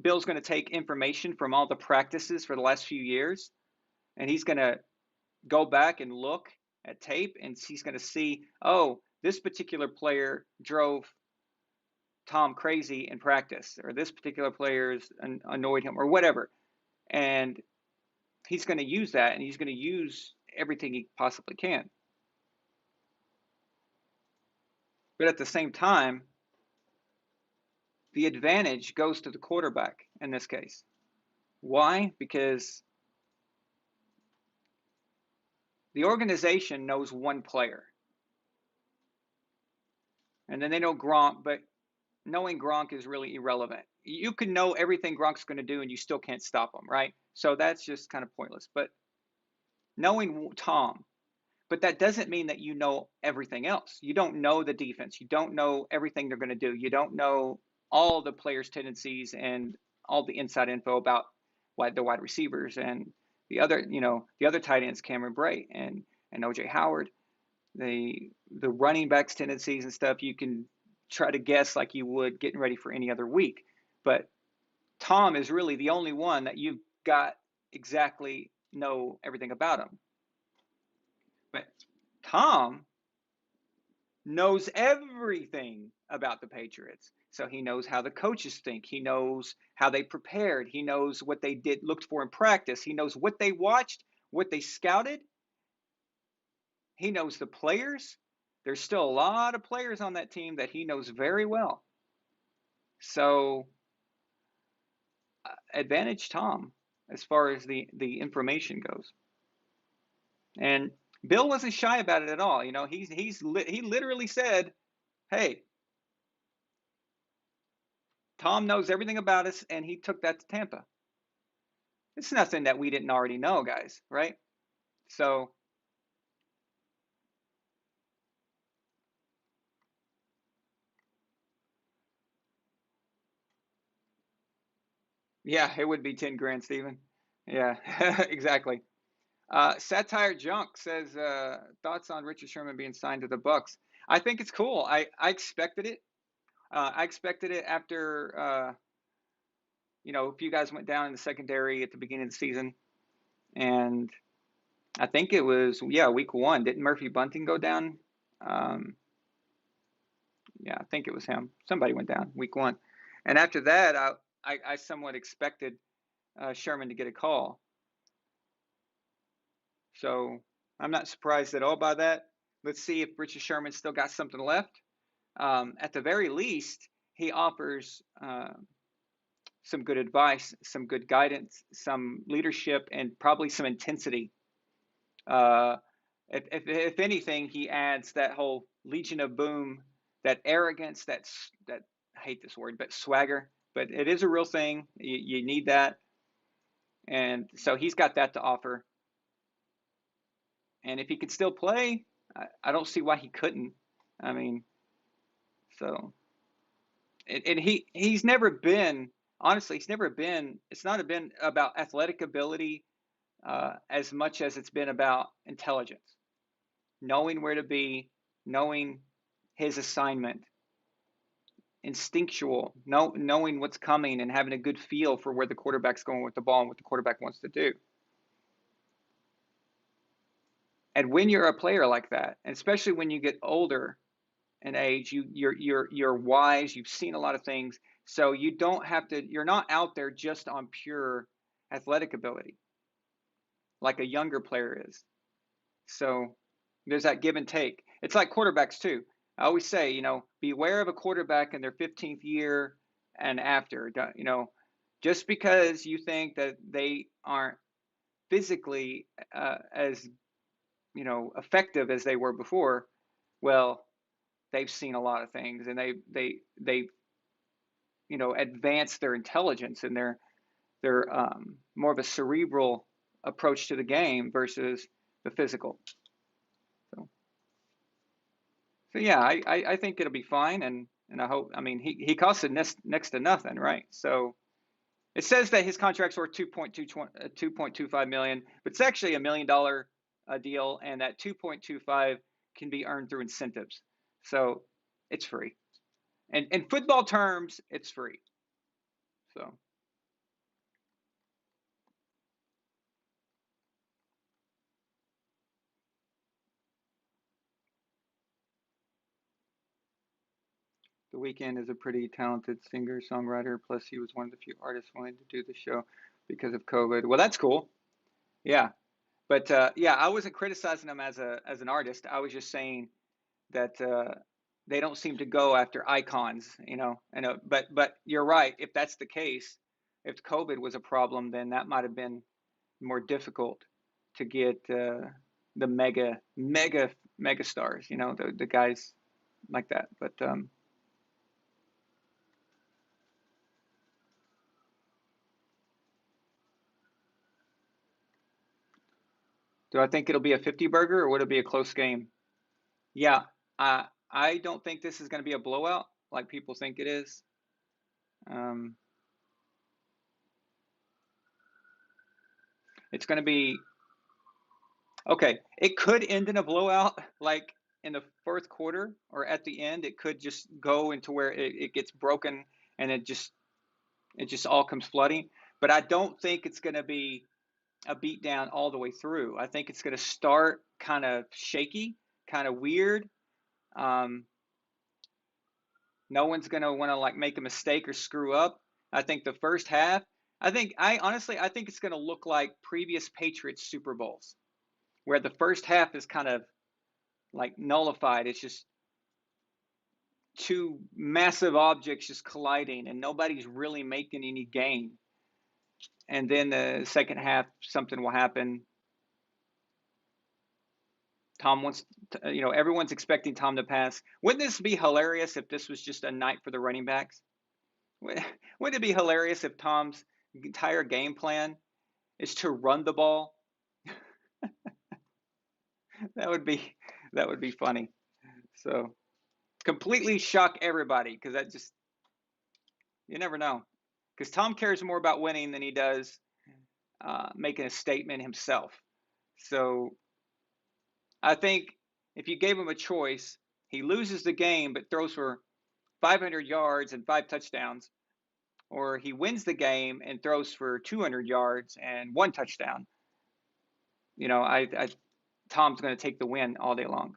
Bill's gonna take information from all the practices for the last few years, and he's gonna go back and look at tape, and he's gonna see, oh, this particular player drove Tom crazy in practice, or this particular player's annoyed him, or whatever. And he's going to use that, and he's going to use everything he possibly can. But at the same time, the advantage goes to the quarterback in this case. Why? Because the organization knows one player. And then they know Gronk, but knowing Gronk is really irrelevant. You can know everything Gronk's going to do and you still can't stop him, right? So that's just kind of pointless. But knowing Tom, but that doesn't mean that you know everything else. You don't know the defense. You don't know everything they're going to do. You don't know all the players' tendencies and all the inside info about the wide receivers and the other tight ends, Cameron Brate and OJ Howard, the running backs' tendencies and stuff. You can try to guess like you would getting ready for any other week. But Tom is really the only one that you've got exactly know everything about him. But Tom knows everything about the Patriots. So he knows how the coaches think. He knows how they prepared. He knows what they looked for in practice. He knows what they watched, what they scouted. He knows the players. There's still a lot of players on that team that he knows very well. So advantage Tom as far as the information goes. And Bill wasn't shy about it at all. He literally said, "Hey, Tom knows everything about us," and he took that to Tampa. It's nothing that we didn't already know, guys, right? So yeah, it would be 10 grand, Stephen. Yeah, exactly. Satire Junk says, thoughts on Richard Sherman being signed to the Bucs. I think it's cool. I expected it. I expected it after, a few guys went down in the secondary at the beginning of the season. And I think it was, week 1. Didn't Murphy Bunting go down? I think it was him. Somebody went down week 1. And after that, I somewhat expected Sherman to get a call. So I'm not surprised at all by that. Let's see if Richard Sherman still got something left. At the very least, he offers some good advice, some good guidance, some leadership, and probably some intensity. If anything, he adds that whole Legion of Boom, that arrogance, that I hate this word, but swagger. But it is a real thing. You need that. And so he's got that to offer. And if he could still play, I don't see why he couldn't. I mean, so, and he's never been, honestly, it's not been about athletic ability as much as it's been about intelligence, knowing where to be, knowing his assignment, instinctual, knowing what's coming and having a good feel for where the quarterback's going with the ball and what the quarterback wants to do. And when you're a player like that, and especially when you get older in age, you're wise, you've seen a lot of things, so you're not out there just on pure athletic ability like a younger player is. So there's that give and take. It's like quarterbacks too. I always say, beware of a quarterback in their 15th year and after. Just because you think that they aren't physically as effective as they were before, well, they've seen a lot of things, and they've advanced their intelligence and their more of a cerebral approach to the game versus the physical. So yeah, I think it'll be fine, and I hope. I mean, he costed next to nothing, right? So it says that his contract's worth $2.25 million, but it's actually $1 million deal, and that 2.25 can be earned through incentives. So it's free. And in football terms, it's free. So the The Weeknd is a pretty talented singer-songwriter. Plus, he was one of the few artists willing to do the show because of COVID. Well, that's cool. Yeah, but yeah, I wasn't criticizing him as an artist. I was just saying that they don't seem to go after icons, you know. And but you're right. If that's the case, if COVID was a problem, then that might have been more difficult to get the mega stars, you know, the guys like that. But do I think it'll be a 50 burger or would it be a close game? Yeah, I don't think this is going to be a blowout like people think it is. Um, it's going to be okay. It could end in a blowout, like in the fourth quarter or at the end. It could just go into where it gets broken and it just all comes flooding. But I don't think it's going to be a beat down all the way through. I think it's going to start kind of shaky, kind of weird. No one's going to want to like make a mistake or screw up. I think the first half, I think it's going to look like previous Patriots Super Bowls, where the first half is kind of like nullified. It's just two massive objects just colliding and nobody's really making any gain. And then the second half, something will happen. Tom wants to, you know, everyone's expecting Tom to pass. Wouldn't this be hilarious if this was just a night for the running backs? Wouldn't it be hilarious if Tom's entire game plan is to run the ball? That would be funny. So completely shock everybody because that just, you never know. Because Tom cares more about winning than he does making a statement himself. So I think if you gave him a choice, he loses the game but throws for 500 yards and 5 touchdowns, or he wins the game and throws for 200 yards and 1 touchdown. You know, Tom's going to take the win all day long.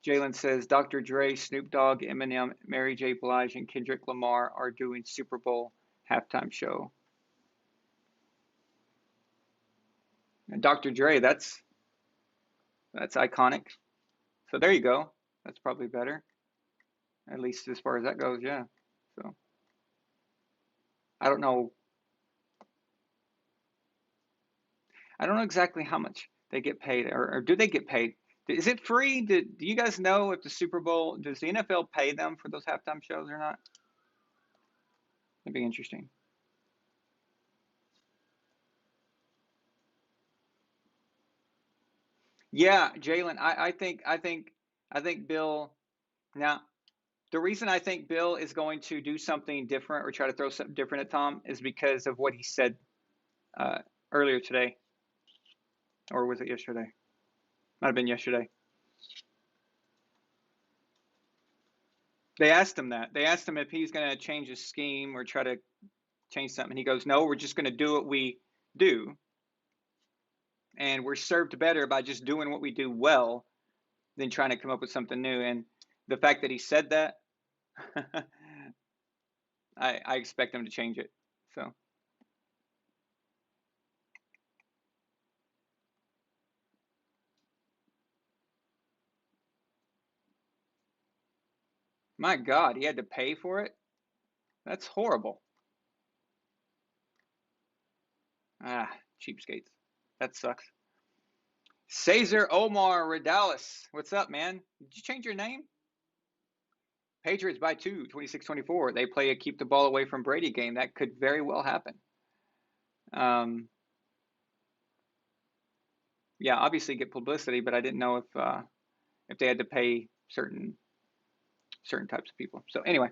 Jalen says Dr. Dre, Snoop Dogg, Eminem, Mary J. Blige, and Kendrick Lamar are doing Super Bowl halftime show. And Dr. Dre, that's iconic. So there you go. That's probably better. At least as far as that goes, yeah. So I don't know exactly how much they get paid, or do they get paid? Is it free? Do you guys know if the Super Bowl, does the NFL pay them for those halftime shows or not? That'd be interesting. Yeah, Jalen, I think Bill. Now, the reason I think Bill is going to do something different or try to throw something different at Tom is because of what he said earlier today, or was it yesterday? Might have been yesterday. They asked him that. They asked him if he's going to change his scheme or try to change something. He goes, "No, we're just going to do what we do, and we're served better by just doing what we do well than trying to come up with something new." And the fact that he said that, I expect him to change it. So. My God, he had to pay for it? That's horrible. Ah, cheapskates. That sucks. Cesar Omar Redalis. What's up, man? Did you change your name? Patriots by 2, 26-24. They play a keep the ball away from Brady game. That could very well happen. Yeah, obviously get publicity, but I didn't know if they had to pay certain types of people. So anyway.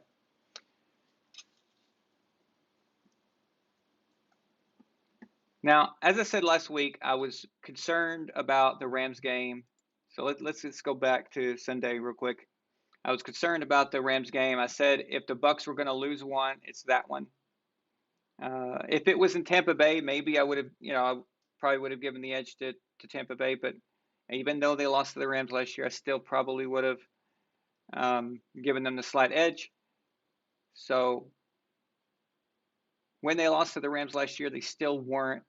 Now, as I said last week, I was concerned about the Rams game. So let's just go back to Sunday real quick. I was concerned about the Rams game. I said if the Bucs were going to lose one, it's that one. If it was in Tampa Bay, maybe I would have, I probably would have given the edge to to Tampa Bay, but even though they lost to the Rams last year, I still probably would have given them the slight edge. So when they lost to the Rams last year, they still weren't,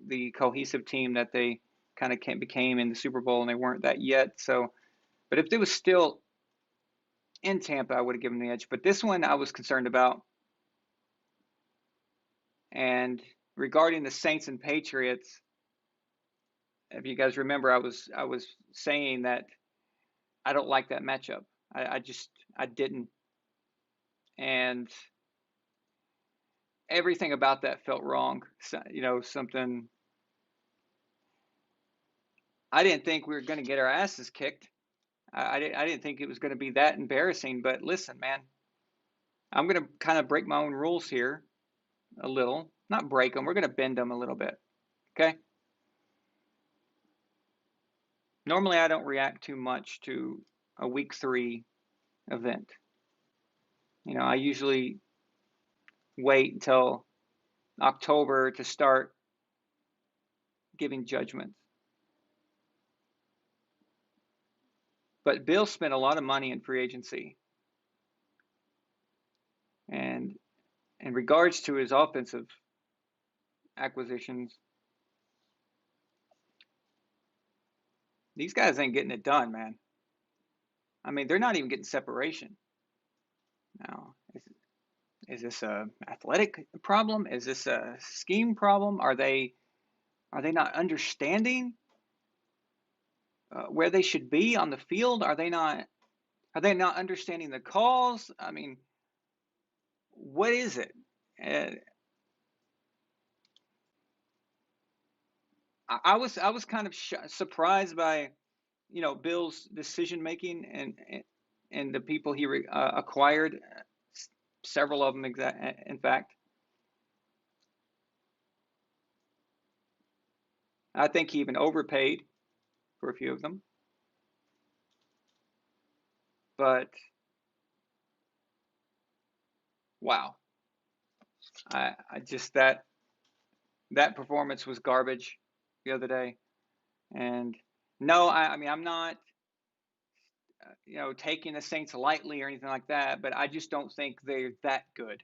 the cohesive team that they kind of became in the Super Bowl, and they weren't that yet. So, but if it was still in Tampa, I would have given them the edge. But this one I was concerned about. And regarding the Saints and Patriots, if you guys remember, I was saying that I don't like that matchup. I didn't. And everything about that felt wrong. So, something. I didn't think we were going to get our asses kicked. I didn't think it was going to be that embarrassing. But listen, man, I'm going to kind of break my own rules here a little. Not break them. We're going to bend them a little bit. Okay? Normally, I don't react too much to a week 3 event. I usually wait until October to start giving judgments. But Bill spent a lot of money in free agency. And in regards to his offensive acquisitions, these guys ain't getting it done, man. I mean, they're not even getting separation. Now, is this a athletic problem? Is this a scheme problem? Are they not understanding where they should be on the field? Are they not understanding the calls? I mean, what is it? I was kind of surprised by Bill's decision making and the people he acquired, several of them in fact. I think he even overpaid for a few of them. But wow, I just that performance was garbage the other day. And no, I mean, I'm not taking the Saints lightly or anything like that, but I just don't think they're that good.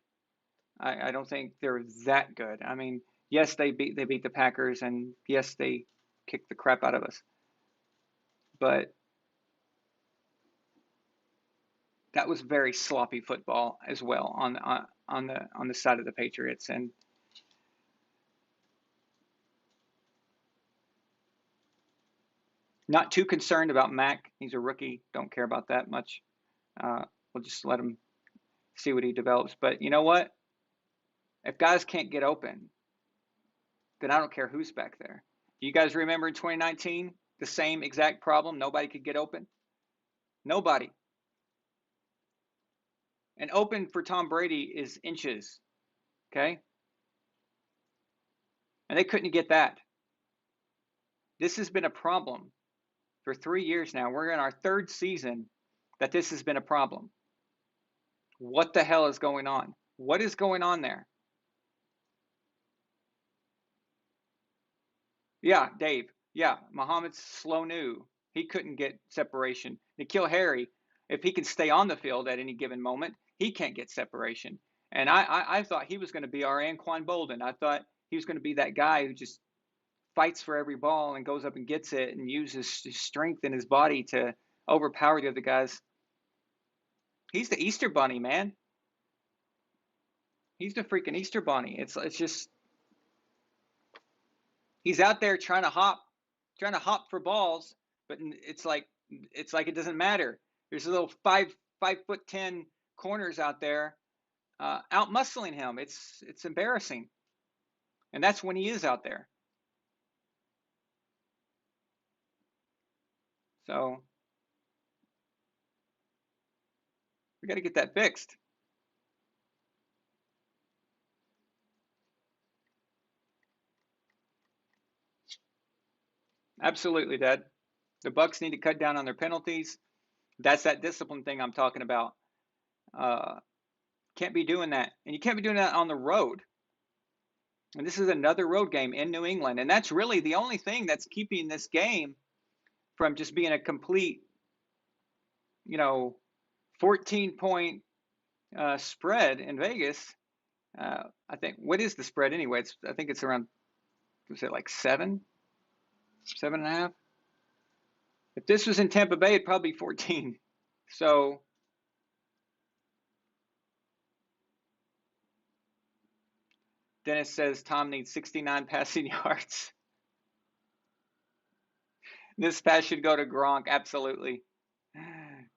I don't think they're that good. I mean, yes, they beat the Packers, and yes, they kicked the crap out of us. But that was very sloppy football as well on the side of the Patriots. And not too concerned about Mac. He's a rookie. Don't care about that much. We'll just let him see what he develops. But you know what? If guys can't get open, then I don't care who's back there. Do you guys remember in 2019, the same exact problem? Nobody could get open. Nobody. And open for Tom Brady is inches. Okay? And they couldn't get that. This has been a problem for 3 years now. We're in our 3rd season that this has been a problem. What the hell is going on? What is going on there? Yeah, Dave. Yeah, Muhammad's slow new. He couldn't get separation. N'Keal Harry, if he can stay on the field at any given moment, he can't get separation. And I thought he was going to be our Anquan Bolden. I thought he was going to be that guy who just fights for every ball and goes up and gets it and uses his strength in his body to overpower the other guys. He's the Easter Bunny, man. He's the freaking Easter Bunny. It's just he's out there trying to hop for balls, but it's like it doesn't matter. There's a little 5'10" corners out there out muscling him. It's embarrassing, and that's when he is out there. So we got to get that fixed. Absolutely, Dad. The Bucs need to cut down on their penalties. That's that discipline thing I'm talking about. Can't be doing that. And you can't be doing that on the road. And this is another road game in New England. And that's really the only thing that's keeping this game from just being a complete, 14-point spread in Vegas. I think, what is the spread anyway? I think it's around, was it like 7.5? If this was in Tampa Bay, it'd probably be 14. So Dennis says Tom needs 69 passing yards. This pass should go to Gronk, absolutely.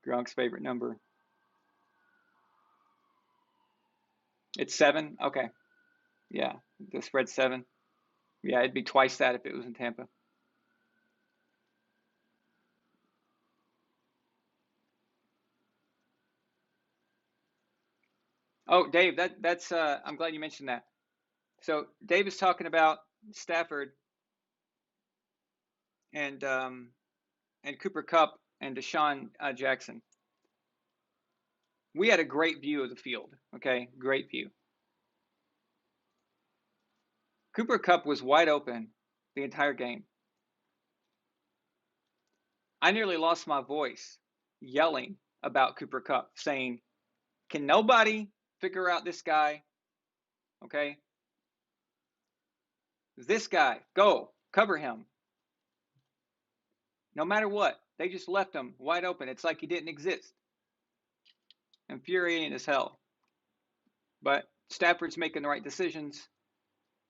Gronk's favorite number. It's 7? Okay. Yeah, the spread's 7. Yeah, it'd be twice that if it was in Tampa. Oh, Dave, that's I'm glad you mentioned that. So Dave is talking about Stafford and Cooper Kupp and Deshaun Jackson. We had a great view of the field, okay? Great view. Cooper Kupp was wide open the entire game. I nearly lost my voice yelling about Cooper Kupp, saying, can nobody figure out this guy? Okay? This guy, go, cover him. No matter what, they just left him wide open. It's like he didn't exist. Infuriating as hell. But Stafford's making the right decisions.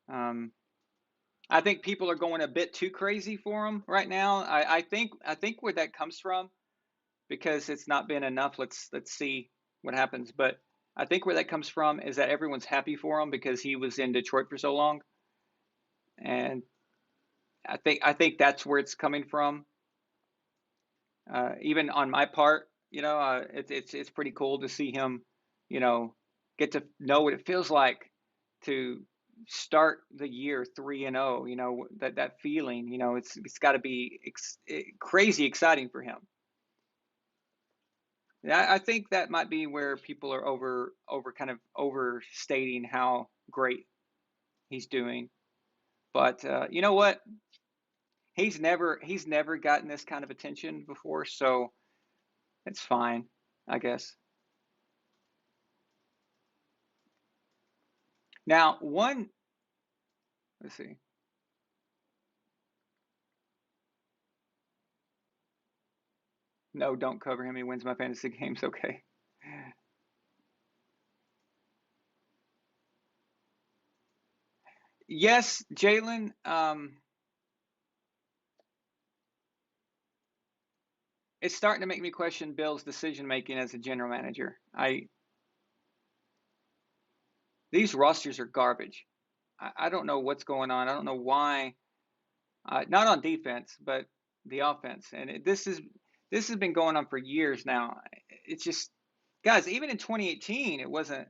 I think people are going a bit too crazy for him right now. I think where that comes from, because it's not been enough. Let's see what happens. But I think where that comes from is that everyone's happy for him because he was in Detroit for so long, and I think that's where it's coming from. Even on my part, it's pretty cool to see him, get to know what it feels like to start the year 3-0. That feeling, it's got to be crazy exciting for him. I think that might be where people are kind of overstating how great he's doing. But you know what? He's never gotten this kind of attention before, so it's fine, I guess. Now, let's see. No, don't cover him. He wins my fantasy games. Okay. Yes, Jalen. It's starting to make me question Bill's decision making as a general manager. These rosters are garbage. I don't know what's going on. I don't know why. Not on defense, but the offense. And this has been going on for years now. It's just, guys, even in 2018, it wasn't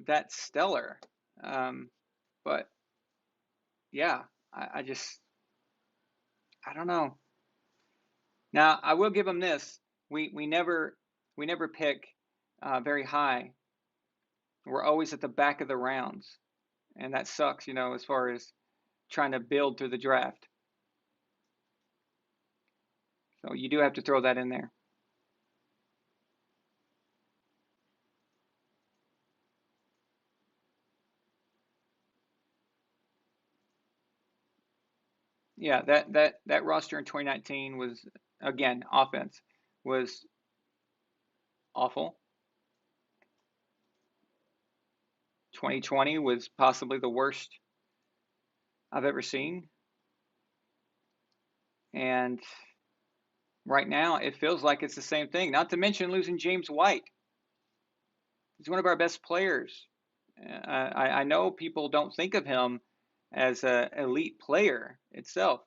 that stellar. But yeah, I don't know. Now, I will give them this. We never pick very high. We're always at the back of the rounds, and that sucks, as far as trying to build through the draft. So you do have to throw that in there. Yeah, that roster in 2019 was, again, offense was awful. 2020 was possibly the worst I've ever seen. And right now, it feels like it's the same thing. Not to mention losing James White. He's one of our best players. I know people don't think of him as an elite player itself,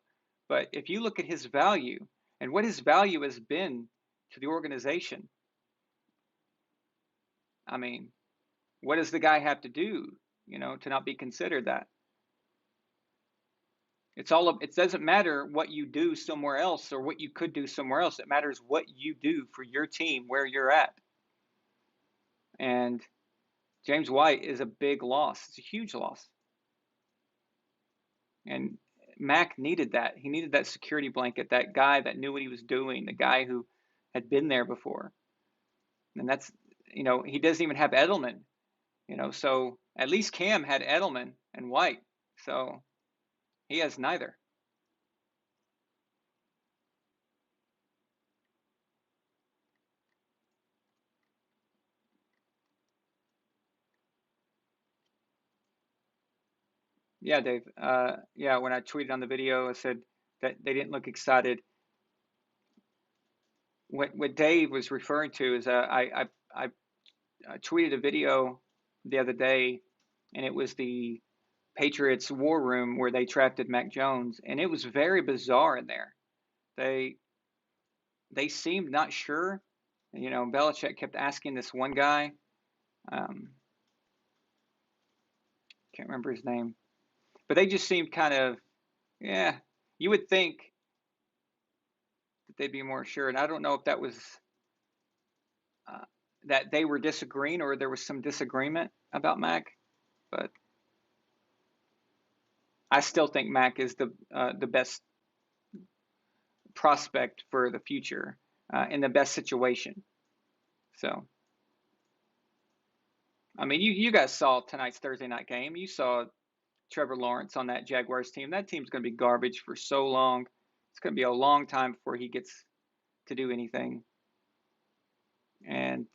but if you look at his value and what his value has been to the organization, I mean, what does the guy have to do, to not be considered that? It doesn't matter what you do somewhere else or what you could do somewhere else. It matters what you do for your team where you're at. And James White is a big loss. It's a huge loss. And Mac needed that. He needed that security blanket, that guy that knew what he was doing, the guy who had been there before. And that's, he doesn't even have Edelman, so at least Cam had Edelman and White. So he has neither. Yeah, Dave. Yeah, when I tweeted on the video, I said that they didn't look excited. What Dave was referring to is I tweeted a video the other day, and it was the Patriots war room where they drafted Mac Jones, and it was very bizarre in there. They seemed not sure. Belichick kept asking this one guy, can't remember his name, but they just seemed kind of, yeah. You would think that they'd be more sure, and I don't know if that was that they were disagreeing or there was some disagreement about Mac, but I still think Mac is the best prospect for the future in the best situation. So, I mean, you guys saw tonight's Thursday night game. You saw Trevor Lawrence on that Jaguars team. That team's going to be garbage for so long. It's going to be a long time before he gets to do anything. And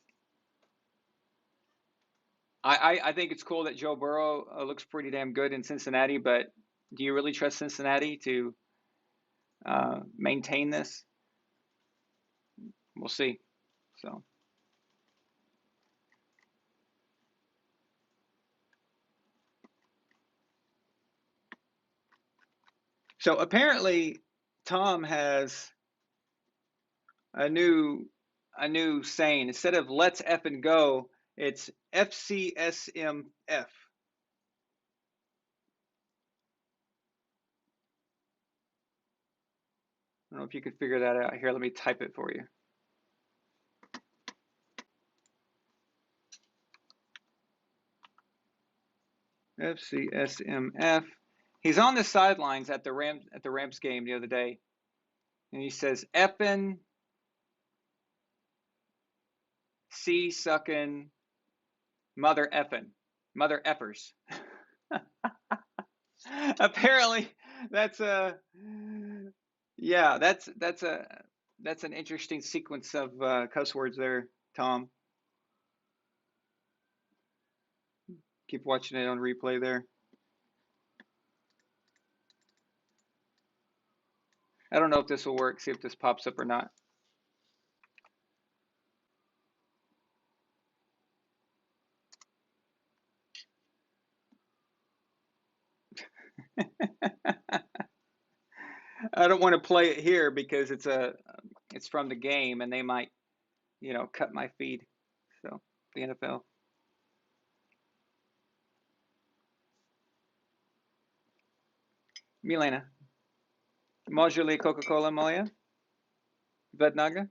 I think it's cool that Joe Burrow looks pretty damn good in Cincinnati, but do you really trust Cincinnati to maintain this? We'll see. So apparently Tom has a new saying. Instead of let's effing go, it's FCSMF. I don't know if you could figure that out. Here, let me type it for you. FCSMF. He's on the sidelines at the Rams game the other day, and he says effing C sucking mother effers. Apparently, that's an interesting sequence of cuss words there, Tom. Keep watching it on replay there. I don't know if this will work. See if this pops up or not. I don't want to play it here because it's from the game and they might, cut my feed. So the NFL. Milena. Może li Coca-Cola moja? Vednaga?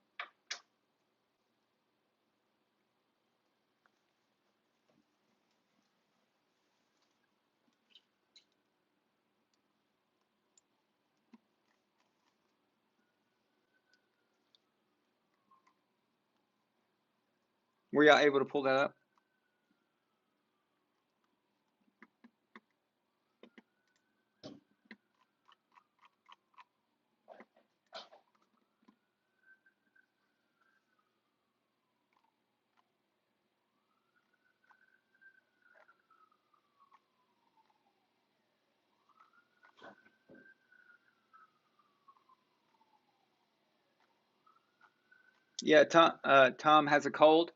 Were y'all able to pull that up? Yeah, Tom has a cold.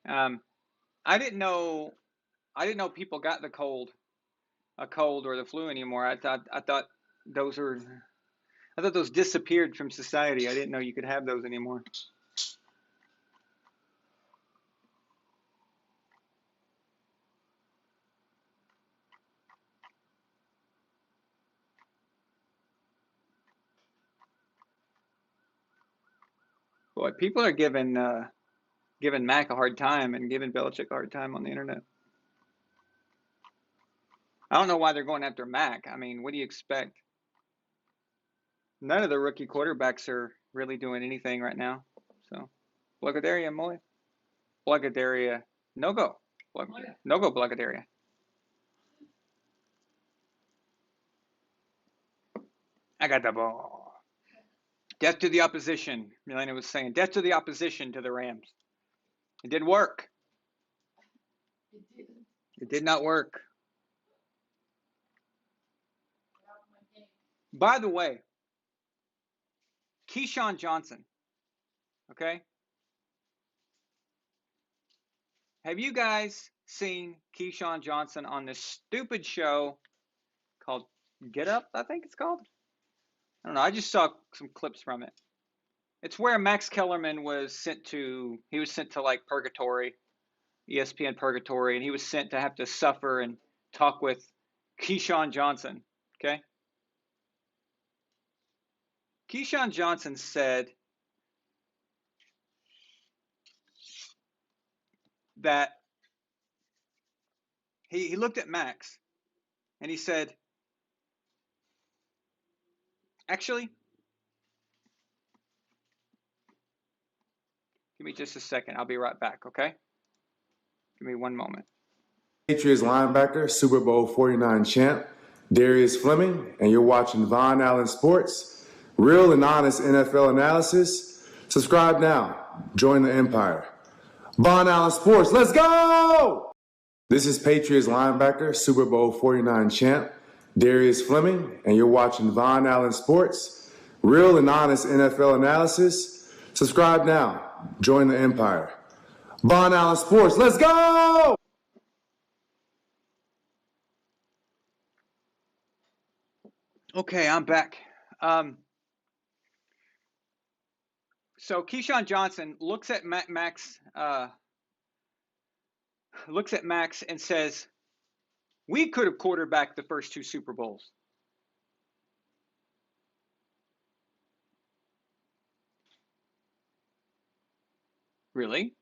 I didn't know people got a cold or the flu anymore. I thought those disappeared from society. I didn't know you could have those anymore. Boy, people are giving Mac a hard time and giving Belichick a hard time on the internet. I don't know why they're going after Mac. I mean, what do you expect? None of the rookie quarterbacks are really doing anything right now. So, Blugadaria Moy. Blugadaria. No go. No go Blugadaria. I got the ball. Death to the opposition. Milena was saying, death to the opposition to the Rams. It didn't work. It did not work. By the way, Keyshawn Johnson, okay? Have you guys seen Keyshawn Johnson on this stupid show called Get Up, I think it's called? I don't know. I just saw some clips from it. It's where Max Kellerman was sent to, like purgatory, ESPN purgatory, and he was sent to have to suffer and talk with Keyshawn Johnson, okay? Keyshawn Johnson said that he looked at Max and he said, actually, give me just a second. I'll be right back, okay? Give me one moment. Patriots linebacker, Super Bowl 49 champ, Darius Fleming, and you're watching Von Allen Sports. Real and honest NFL analysis. Subscribe now. Join the empire. Von Allen Sports, let's go! This is Patriots linebacker, Super Bowl 49 champ, Darius Fleming, and you're watching Von Allen Sports. Real and honest NFL analysis. Subscribe now. Join the empire. Von Allen Sports, let's go! Okay, I'm back. So Keyshawn Johnson looks at Max and says, "We could have quarterbacked the first two Super Bowls." Really?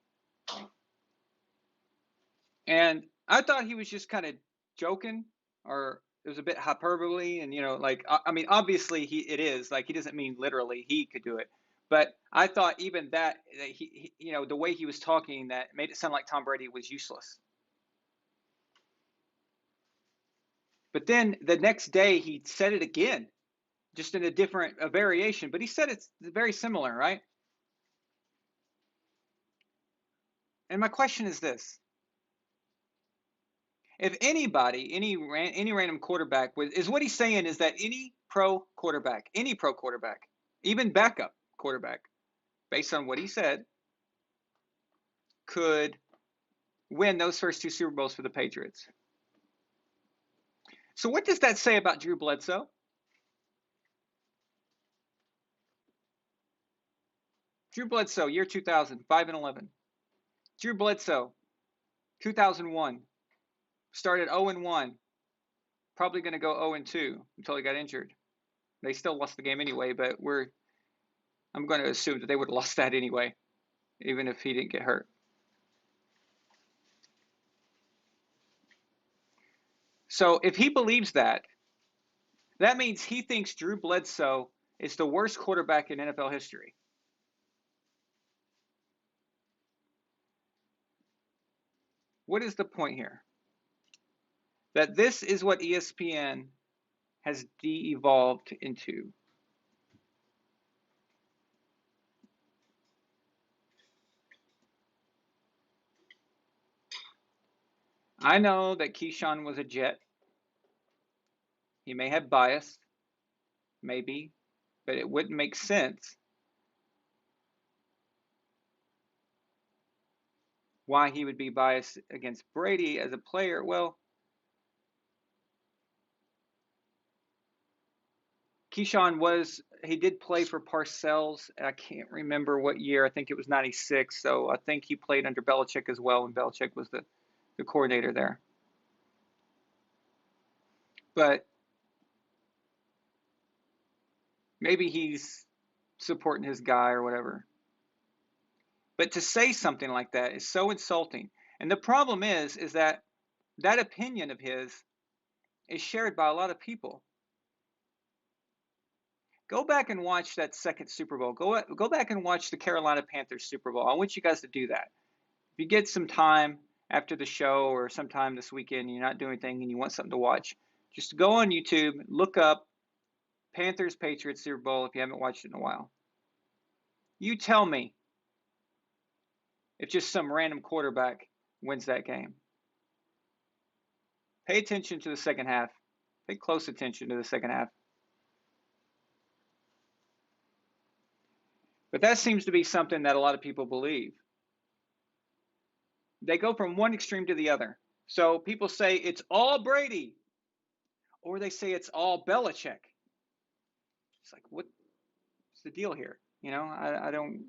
And I thought he was just kind of joking, or it was a bit hyperbole, and like I mean, obviously it is like he doesn't mean literally he could do it, but I thought even that he the way he was talking, that made it sound like Tom Brady was useless. But then the next day he said it again, just in a variation, but he said it's very similar, right? And my question is this: if anybody, any random quarterback, is what he's saying is that any pro quarterback, even backup quarterback, based on what he said, could win those first two Super Bowls for the Patriots. So what does that say about Drew Bledsoe? Drew Bledsoe, year 2000, 5-11. Drew Bledsoe, 2001, started 0-1, probably going to go 0-2 until he got injured. They still lost the game anyway, but I'm going to assume that they would have lost that anyway, even if he didn't get hurt. So if he believes that, that means he thinks Drew Bledsoe is the worst quarterback in NFL history. What is the point here? That this is what ESPN has de-evolved into. I know that Keyshawn was a Jet. He may have bias, maybe, but it wouldn't make sense why he would be biased against Brady as a player. Well, Keyshawn he did play for Parcells. I can't remember what year. I think it was 96. So I think he played under Belichick as well when Belichick was the coordinator there. But maybe he's supporting his guy or whatever. But to say something like that is so insulting. And the problem is that opinion of his is shared by a lot of people. Go back and watch that second Super Bowl. Go back and watch the Carolina Panthers Super Bowl. I want you guys to do that. If you get some time after the show or sometime this weekend and you're not doing anything and you want something to watch, just go on YouTube, look up Panthers Patriots Super Bowl if you haven't watched it in a while. You tell me if just some random quarterback wins that game. Pay attention to the second half. Pay close attention to the second half. But that seems to be something that a lot of people believe. They go from one extreme to the other. So people say it's all Brady, or they say it's all Belichick. It's like, what's the deal here? You know, I don't.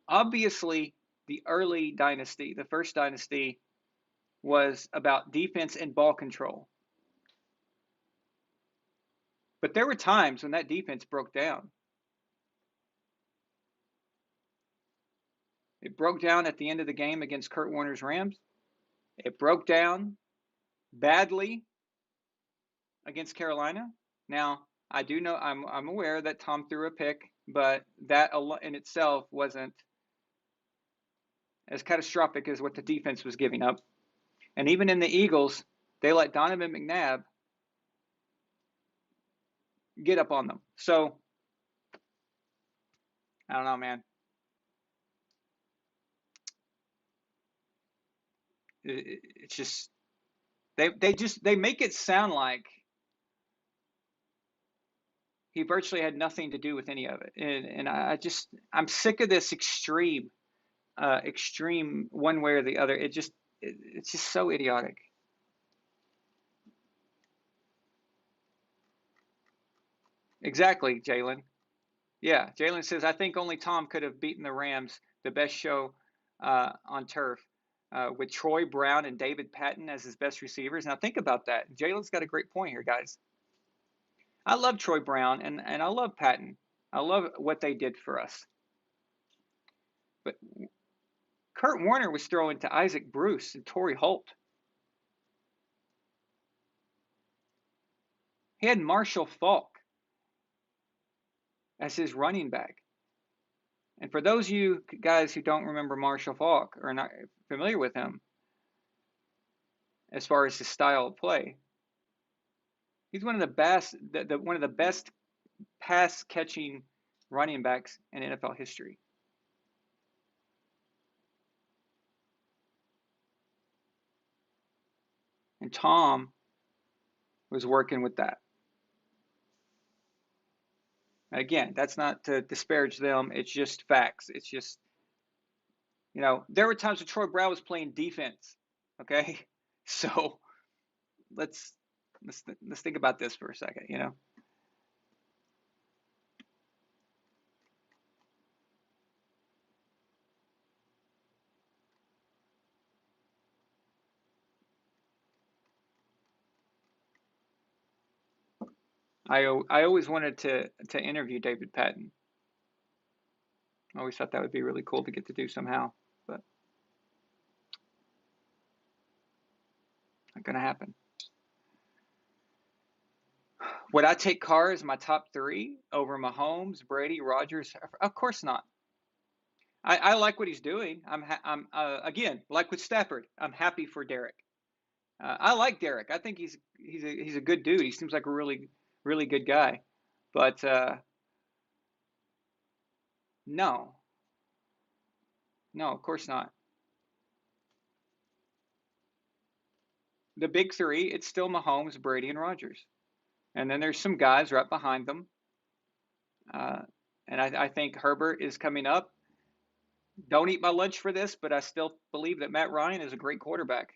Obviously, the early dynasty, the first dynasty, was about defense and ball control. But there were times when that defense broke down. It broke down at the end of the game against Kurt Warner's Rams. It broke down badly against Carolina. Now, I do know, I'm aware that Tom threw a pick, but that in itself wasn't as catastrophic as what the defense was giving up. And even in the Eagles, they let Donovan McNabb get up on them. So, I don't know, man. It's just they make it sound like he virtually had nothing to do with any of it, and I'm sick of this extreme one way or the other. It's just so idiotic. Exactly, Jalen. Yeah, Jalen says, I think only Tom could have beaten the Rams, the best show on turf, with Troy Brown and David Patton as his best receivers. Now think about that. Jalen's got a great point here, guys. I love Troy Brown and I love Patton. I love what they did for us. But Kurt Warner was throwing to Isaac Bruce and Torrey Holt. He had Marshall Faulk as his running back. And for those of you guys who don't remember Marshall Faulk or are not familiar with him, as far as his style of play, he's one of the best pass catching running backs in NFL history. And Tom was working with that. Again, that's not to disparage them. It's just facts. It's just, you know, there were times when Troy Brown was playing defense. Okay, so let's think about this for a second. You know, I always wanted to interview David Patton. I always thought that would be really cool to get to do somehow, but not gonna happen. Would I take Carr as my top 3 over Mahomes, Brady, Rodgers? Of course not. I like what he's doing. I'm again, like with Stafford, I'm happy for Derek. I like Derek. I think he's a good dude. He seems like a really good guy. But no, of course not. The big 3, it's still Mahomes, Brady, and Rodgers. And then there's some guys right behind them. And I think Herbert is coming up. Don't eat my lunch for this, but I still believe that Matt Ryan is a great quarterback.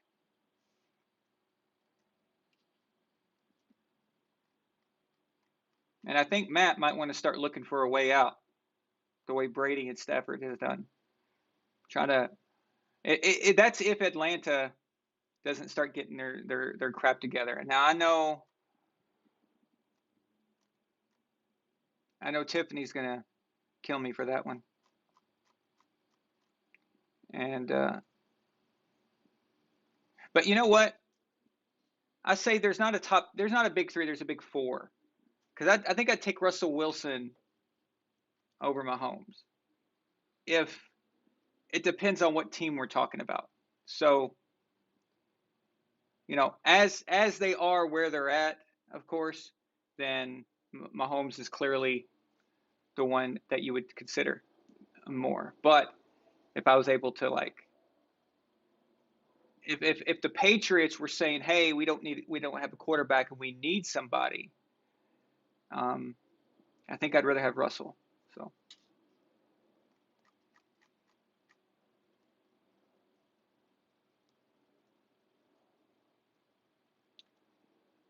And I think Matt might want to start looking for a way out, the way Brady and Stafford has done. Trying to, that's if Atlanta doesn't start getting their crap together. And now I know Tiffany's gonna kill me for that one. And but you know what? I say there's not a big three, there's a big four. Because I think I'd take Russell Wilson over Mahomes. If it depends on what team we're talking about. So, as they are where they're at, of course, then Mahomes is clearly the one that you would consider more. But if I was able to if the Patriots were saying, "Hey, we don't have a quarterback and we need somebody," I think I'd rather have Russell. So.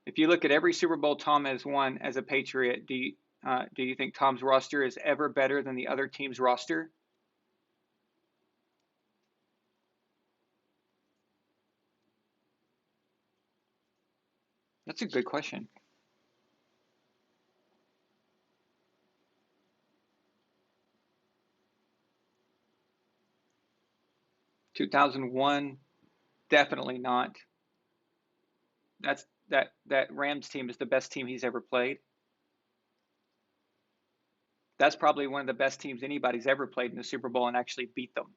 If you look at every Super Bowl Tom has won as a Patriot, do you think Tom's roster is ever better than the other team's roster? That's a good question. (2001) Definitely not. That Rams team is the best team he's ever played. That's probably one of the best teams anybody's ever played in the Super Bowl and actually beat them.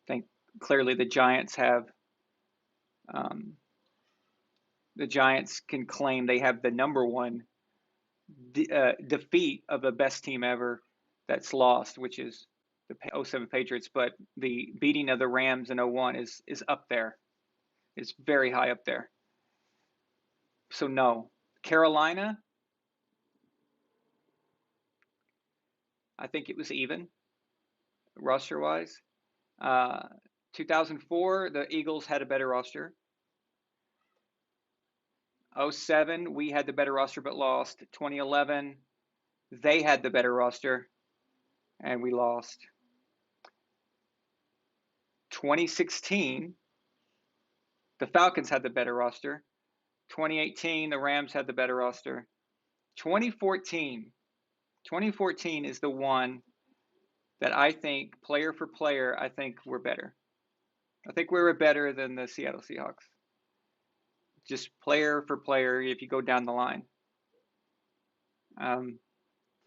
I think clearly the Giants can claim they have the number one defeat of the best team ever that's lost, which is the 07 Patriots. But the beating of the Rams in 01 is up there. It's very high up there. So no. Carolina, I think it was even roster-wise. 2004, the Eagles had a better roster. 07, we had the better roster but lost. 2011, they had the better roster and we lost. 2016, the Falcons had the better roster. 2018, the Rams had the better roster. 2014 is the one that I think, player for player, I think we're better. I think we were better than the Seattle Seahawks. Just player for player, if you go down the line.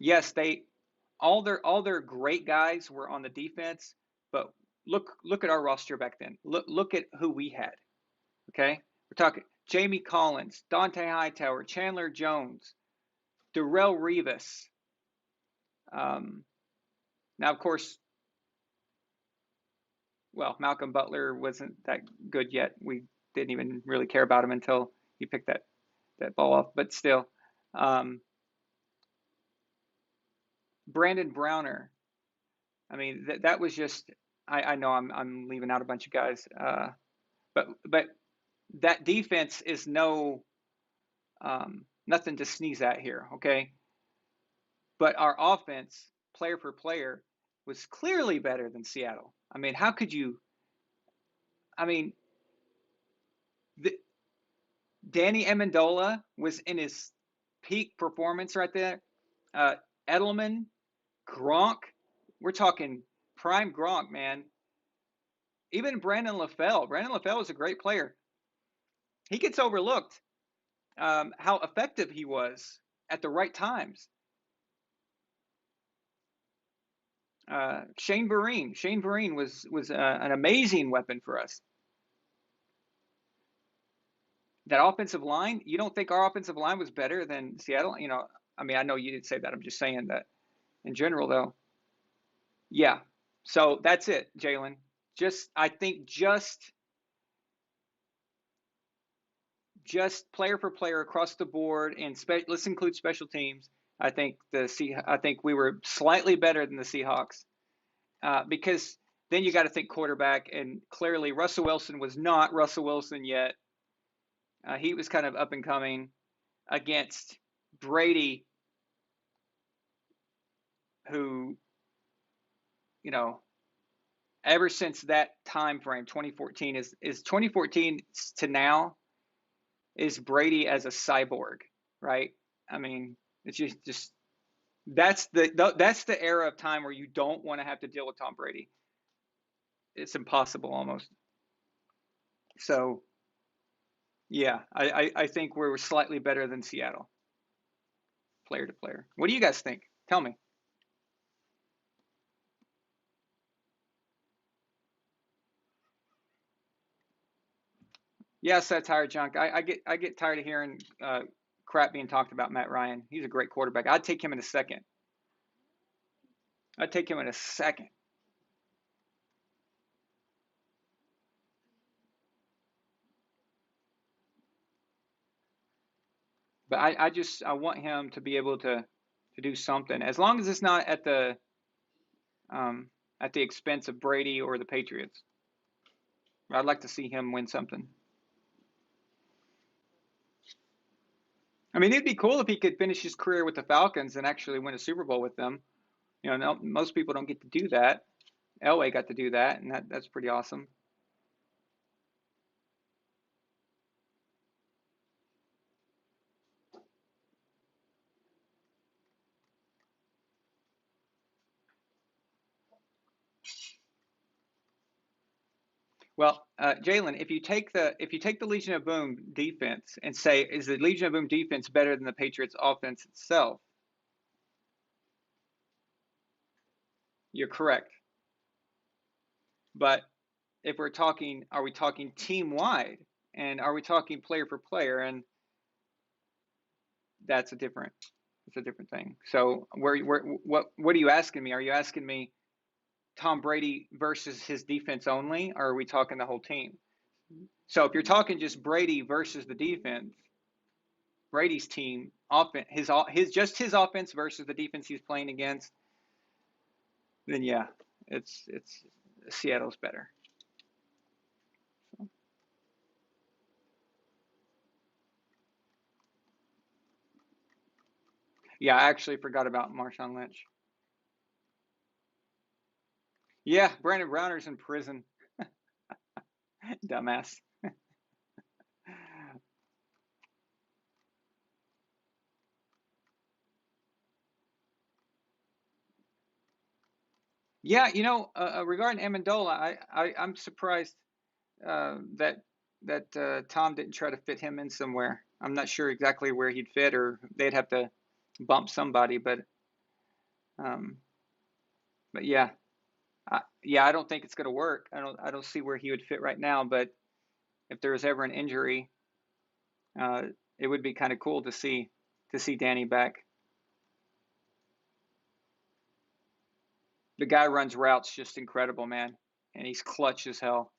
Yes, all their great guys were on the defense, but look at our roster back then. Look at who we had. Okay, we're talking Jamie Collins, Dante Hightower, Chandler Jones, Darrelle Revis. Now, of course, Malcolm Butler wasn't that good yet. We didn't even really care about him until he picked that ball off. But still, Brandon Browner. I mean, that was just. I know I'm leaving out a bunch of guys, but that defense is nothing to sneeze at here. Okay, but our offense, player for player, was clearly better than Seattle. I mean, how could you? I mean, Danny Amendola was in his peak performance right there. Edelman, Gronk, we're talking prime Gronk, man. Even Brandon LaFell. Brandon LaFell was a great player. He gets overlooked how effective he was at the right times. Shane Vereen was an amazing weapon for us. That offensive line, you don't think our offensive line was better than Seattle? I mean, I know you didn't say that. I'm just saying that in general, though. Yeah. So that's it, Jalen. I think just player for player across the board, and let's include special teams. I think we were slightly better than the Seahawks, because then you got to think quarterback, and clearly Russell Wilson was not Russell Wilson yet. He was kind of up and coming against Brady, who, ever since that time frame, 2014 is 2014 to now, is Brady as a cyborg, right? I mean, it's just that's the era of time where you don't want to have to deal with Tom Brady. it's impossible almost. So yeah, I think we're slightly better than Seattle, player to player. What do you guys think? Tell me. Yeah, satire junk. I get tired of hearing crap being talked about Matt Ryan. He's a great quarterback. I'd take him in a second. I'd take him in a second. But I want him to be able to do something, as long as it's not at the expense of Brady or the Patriots. I'd like to see him win something. I mean, it'd be cool if he could finish his career with the Falcons and actually win a Super Bowl with them. You know, no, most people don't get to do that. Elway got to do that, and that's pretty awesome. Well, Jalen, if you take the Legion of Boom defense and say, is the Legion of Boom defense better than the Patriots offense itself? You're correct. But if we're talking, are we talking team wide, and are we talking player for player? And that's a different thing. So what are you asking me? Are you asking me Tom Brady versus his defense only, or are we talking the whole team? So if you're talking just Brady versus the defense, Brady's team offense, his offense versus the defense he's playing against, then yeah, it's Seattle's better. So. Yeah, I actually forgot about Marshawn Lynch. Yeah, Brandon Browner's in prison. Dumbass. Yeah, you know, regarding Amendola, I'm surprised that Tom didn't try to fit him in somewhere. I'm not sure exactly where he'd fit, or they'd have to bump somebody. Um, but yeah, I don't think it's going to work. I don't see where he would fit right now. But if there was ever an injury, it would be kind of cool to see Danny back. The guy runs routes just incredible, man, and he's clutch as hell.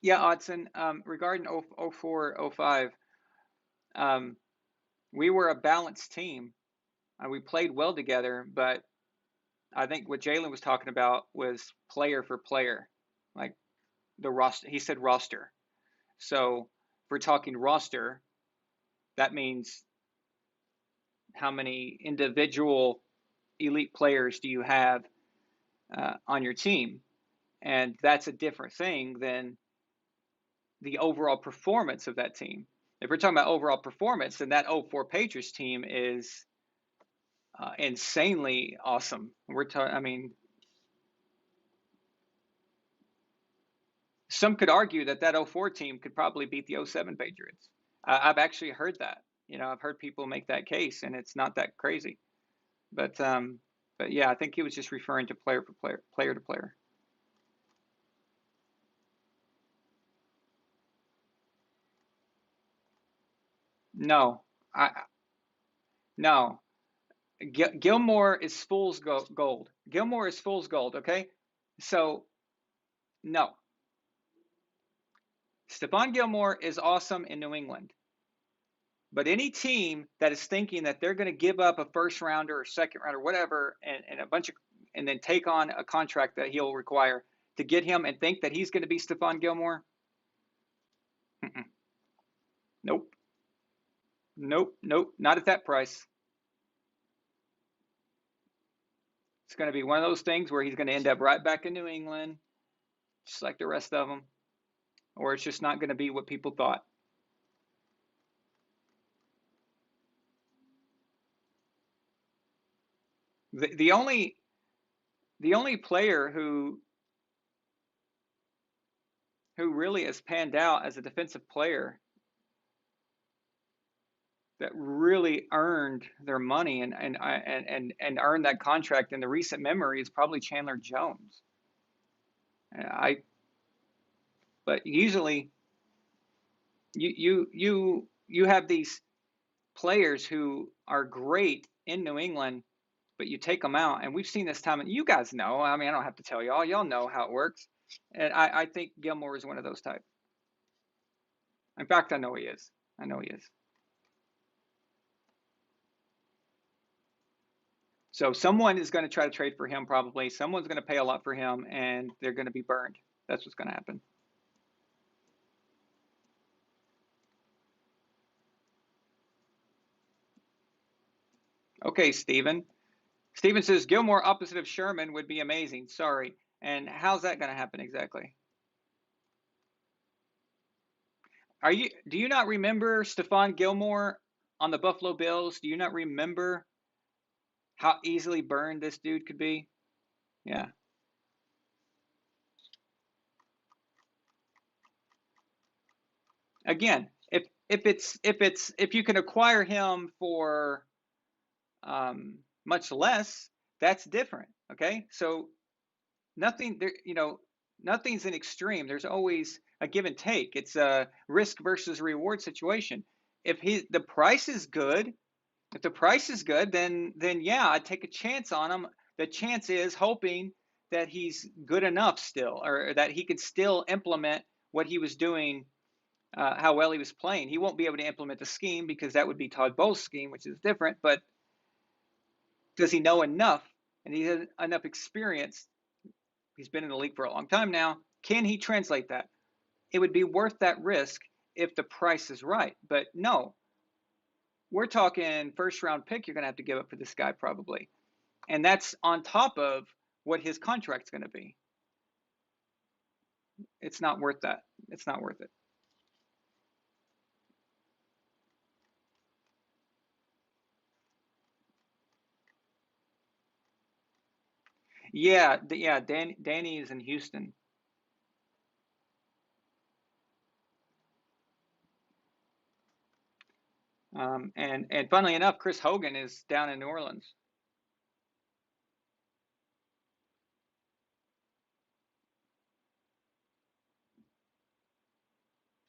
Yeah, Odson, regarding 04, 05, we were a balanced team. We played well together, but I think what Jalen was talking about was player for player, like the roster. He said roster. So if we're talking roster, that means how many individual elite players do you have on your team? And that's a different thing than the overall performance of that team. If we're talking about overall performance, then that 04 Patriots team is insanely awesome. I mean, some could argue that 04 team could probably beat the 07 Patriots. I've actually heard that. You know, I've heard people make that case, and it's not that crazy. But yeah, I think he was just referring to player for player, player to player. No, no. Gilmore is fool's gold. Gilmore is fool's gold. Okay, so no. Stephon Gilmore is awesome in New England. But any team that is thinking that they're going to give up a first rounder or second rounder, whatever, and then take on a contract that he'll require to get him and think that he's going to be Stephon Gilmore, nope, nope, not at that price. It's going to be one of those things where he's going to end up right back in New England, just like the rest of them. or it's just not going to be what people thought. The only player who really has panned out as a defensive player that really earned their money and earned that contract in the recent memory is probably Chandler Jones. But usually you have these players who are great in New England, but you take them out, and we've seen this time, and you guys know, I mean, I don't have to tell y'all know how it works. And I think Gilmore is one of those types. In fact, I know he is. So someone is going to try to trade for him probably. Someone's going to pay a lot for him, and they're going to be burned. That's what's going to happen. Okay, Steven. Steven says Gilmore opposite of Sherman would be amazing. Sorry. And how's that going to happen exactly? Do you not remember Stephon Gilmore on the Buffalo Bills? Do you not remember how easily burned this dude could be? Yeah. Again, if you can acquire him for much less, that's different. Okay, so nothing's an extreme. There's always a give and take. It's a risk versus reward situation. If the price is good, then yeah, I'd take a chance on him. The chance is hoping that he's good enough still, or that he could still implement what he was doing, how well he was playing. He won't be able to implement the scheme because that would be Todd Bowles' scheme, which is different. But does he know enough, and he has enough experience? He's been in the league for a long time now. Can he translate that? It would be worth that risk if the price is right. But no, we're talking first round pick you're going to have to give up for this guy probably. And that's on top of what his contract's going to be. It's not worth that. It's not worth it. Yeah, Danny is in Houston. And funnily enough, Chris Hogan is down in New Orleans.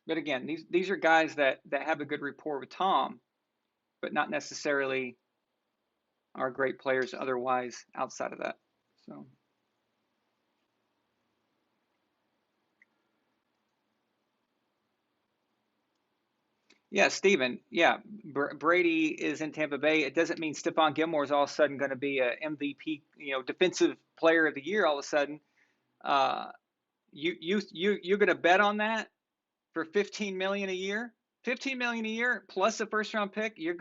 But again, these are guys that have a good rapport with Tom, but not necessarily are great players otherwise outside of that. So. Yeah, Steven. Yeah, Brady is in Tampa Bay. It doesn't mean Stephon Gilmore is all of a sudden going to be a MVP, defensive player of the year all of a sudden. You're going to bet on that for $15 million a year? $15 million a year plus a first round pick? You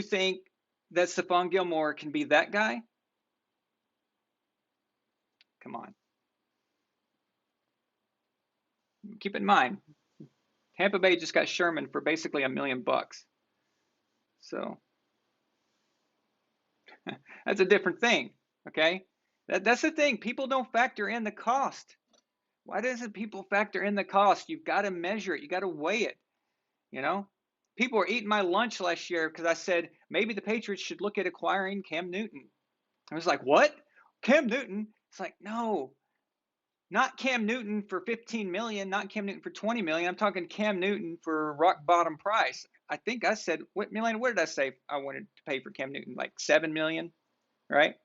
think that Stephon Gilmore can be that guy? Come on. Keep in mind, Tampa Bay just got Sherman for basically $1 million. So that's a different thing. Okay, that's the thing. People don't factor in the cost. Why doesn't people factor in the cost? You've got to measure it. You got to weigh it. People were eating my lunch last year because I said maybe the Patriots should look at acquiring Cam Newton. I was like, what? Cam Newton? It's like, no, not Cam Newton for $15 million, not Cam Newton for $20 million. I'm talking Cam Newton for rock bottom price. I think I said, what did I say I wanted to pay for Cam Newton? Like $7 million, right?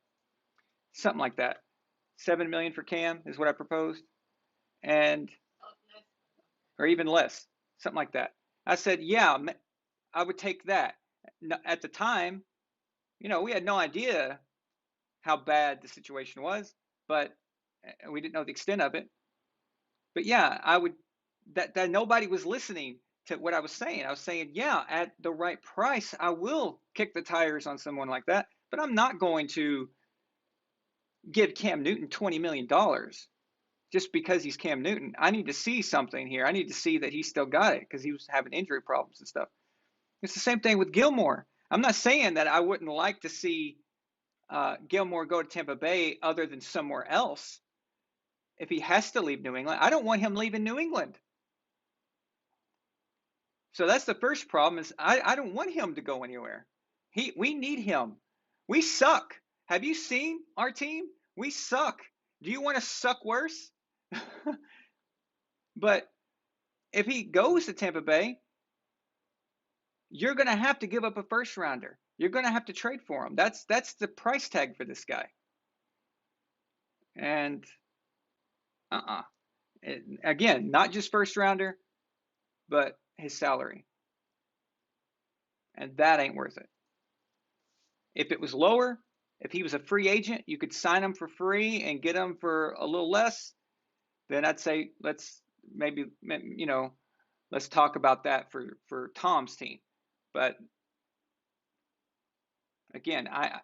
Something like that. $7 million for Cam is what I proposed, or even less, something like that. I said, yeah, I would take that. At the time, we had no idea how bad the situation was, but we didn't know the extent of it. But yeah, I would. That nobody was listening to what I was saying. I was saying, yeah, at the right price, I will kick the tires on someone like that. But I'm not going to give Cam Newton $20 million. just because he's Cam Newton. I need to see something here. I need to see that he still got it because he was having injury problems and stuff. It's the same thing with Gilmore. I'm not saying that I wouldn't like to see Gilmore go to Tampa Bay other than somewhere else if he has to leave New England. I don't want him leaving New England. So that's the first problem is I don't want him to go anywhere. We need him. We suck. Have you seen our team? We suck. Do you want to suck worse? But if he goes to Tampa Bay, you're going to have to give up a first rounder. You're going to have to trade for him. That's the price tag for this guy. And again, not just first rounder, but his salary. And that ain't worth it. If it was lower, if he was a free agent, you could sign him for free and get him for a little less, then I'd say let's talk about that for Tom's team. But again, I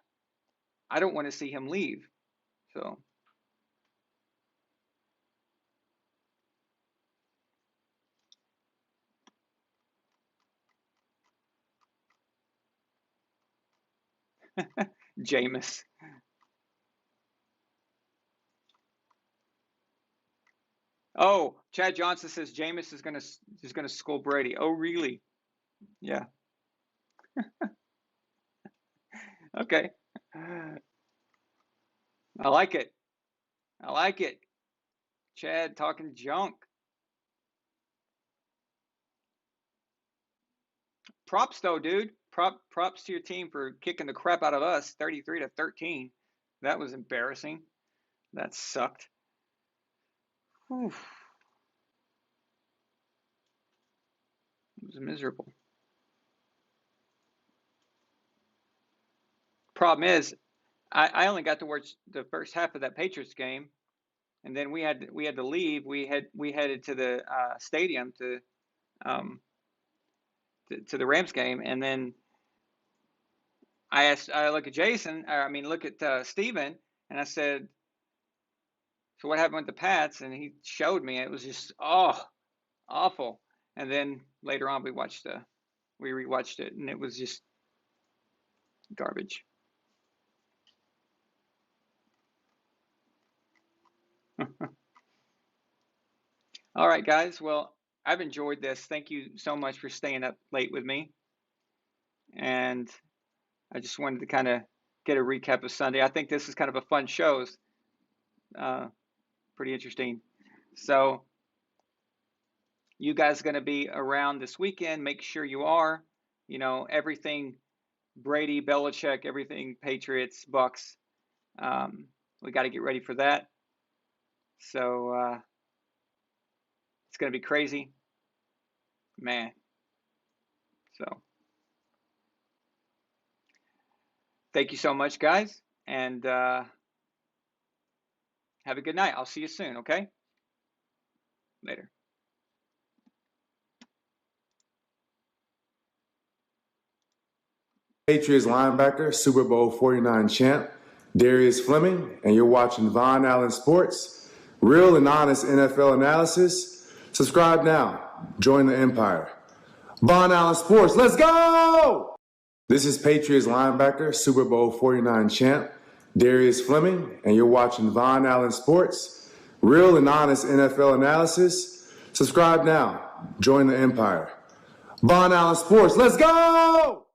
don't want to see him leave. So Jameis. Oh, Chad Johnson says Jameis is gonna school Brady. Oh, really? Yeah. Okay. I like it. I like it. Chad talking junk. Props though, dude. Props to your team for kicking the crap out of us, 33-13. That was embarrassing. That sucked. Whew. It was miserable. Problem is, I only got to watch the first half of that Patriots game, and then we had to leave. We headed to the stadium to the Rams game, and then I look at Steven, and I said, so what happened with the Pats? And he showed me. It was just awful. And then later on we rewatched it, and it was just garbage. All right, guys. Well, I've enjoyed this. Thank you so much for staying up late with me. And I just wanted to kind of get a recap of Sunday. I think this is kind of a fun show. Pretty interesting. So you guys are going to be around this weekend. Make sure you are. Everything Brady, Belichick, everything Patriots, Bucs. We got to get ready for that. So it's going to be crazy, man. So thank you so much, guys, and have a good night. I'll see you soon, okay? Later. Patriots linebacker, Super Bowl 49 champ, Darius Fleming, and you're watching Von Allen Sports. Real and honest NFL analysis. Subscribe now. Join the empire. Von Allen Sports, let's go! This is Patriots linebacker, Super Bowl 49 champ, Darius Fleming, and you're watching Von Allen Sports. Real and honest NFL analysis. Subscribe now. Join the empire. Von Allen Sports, let's go!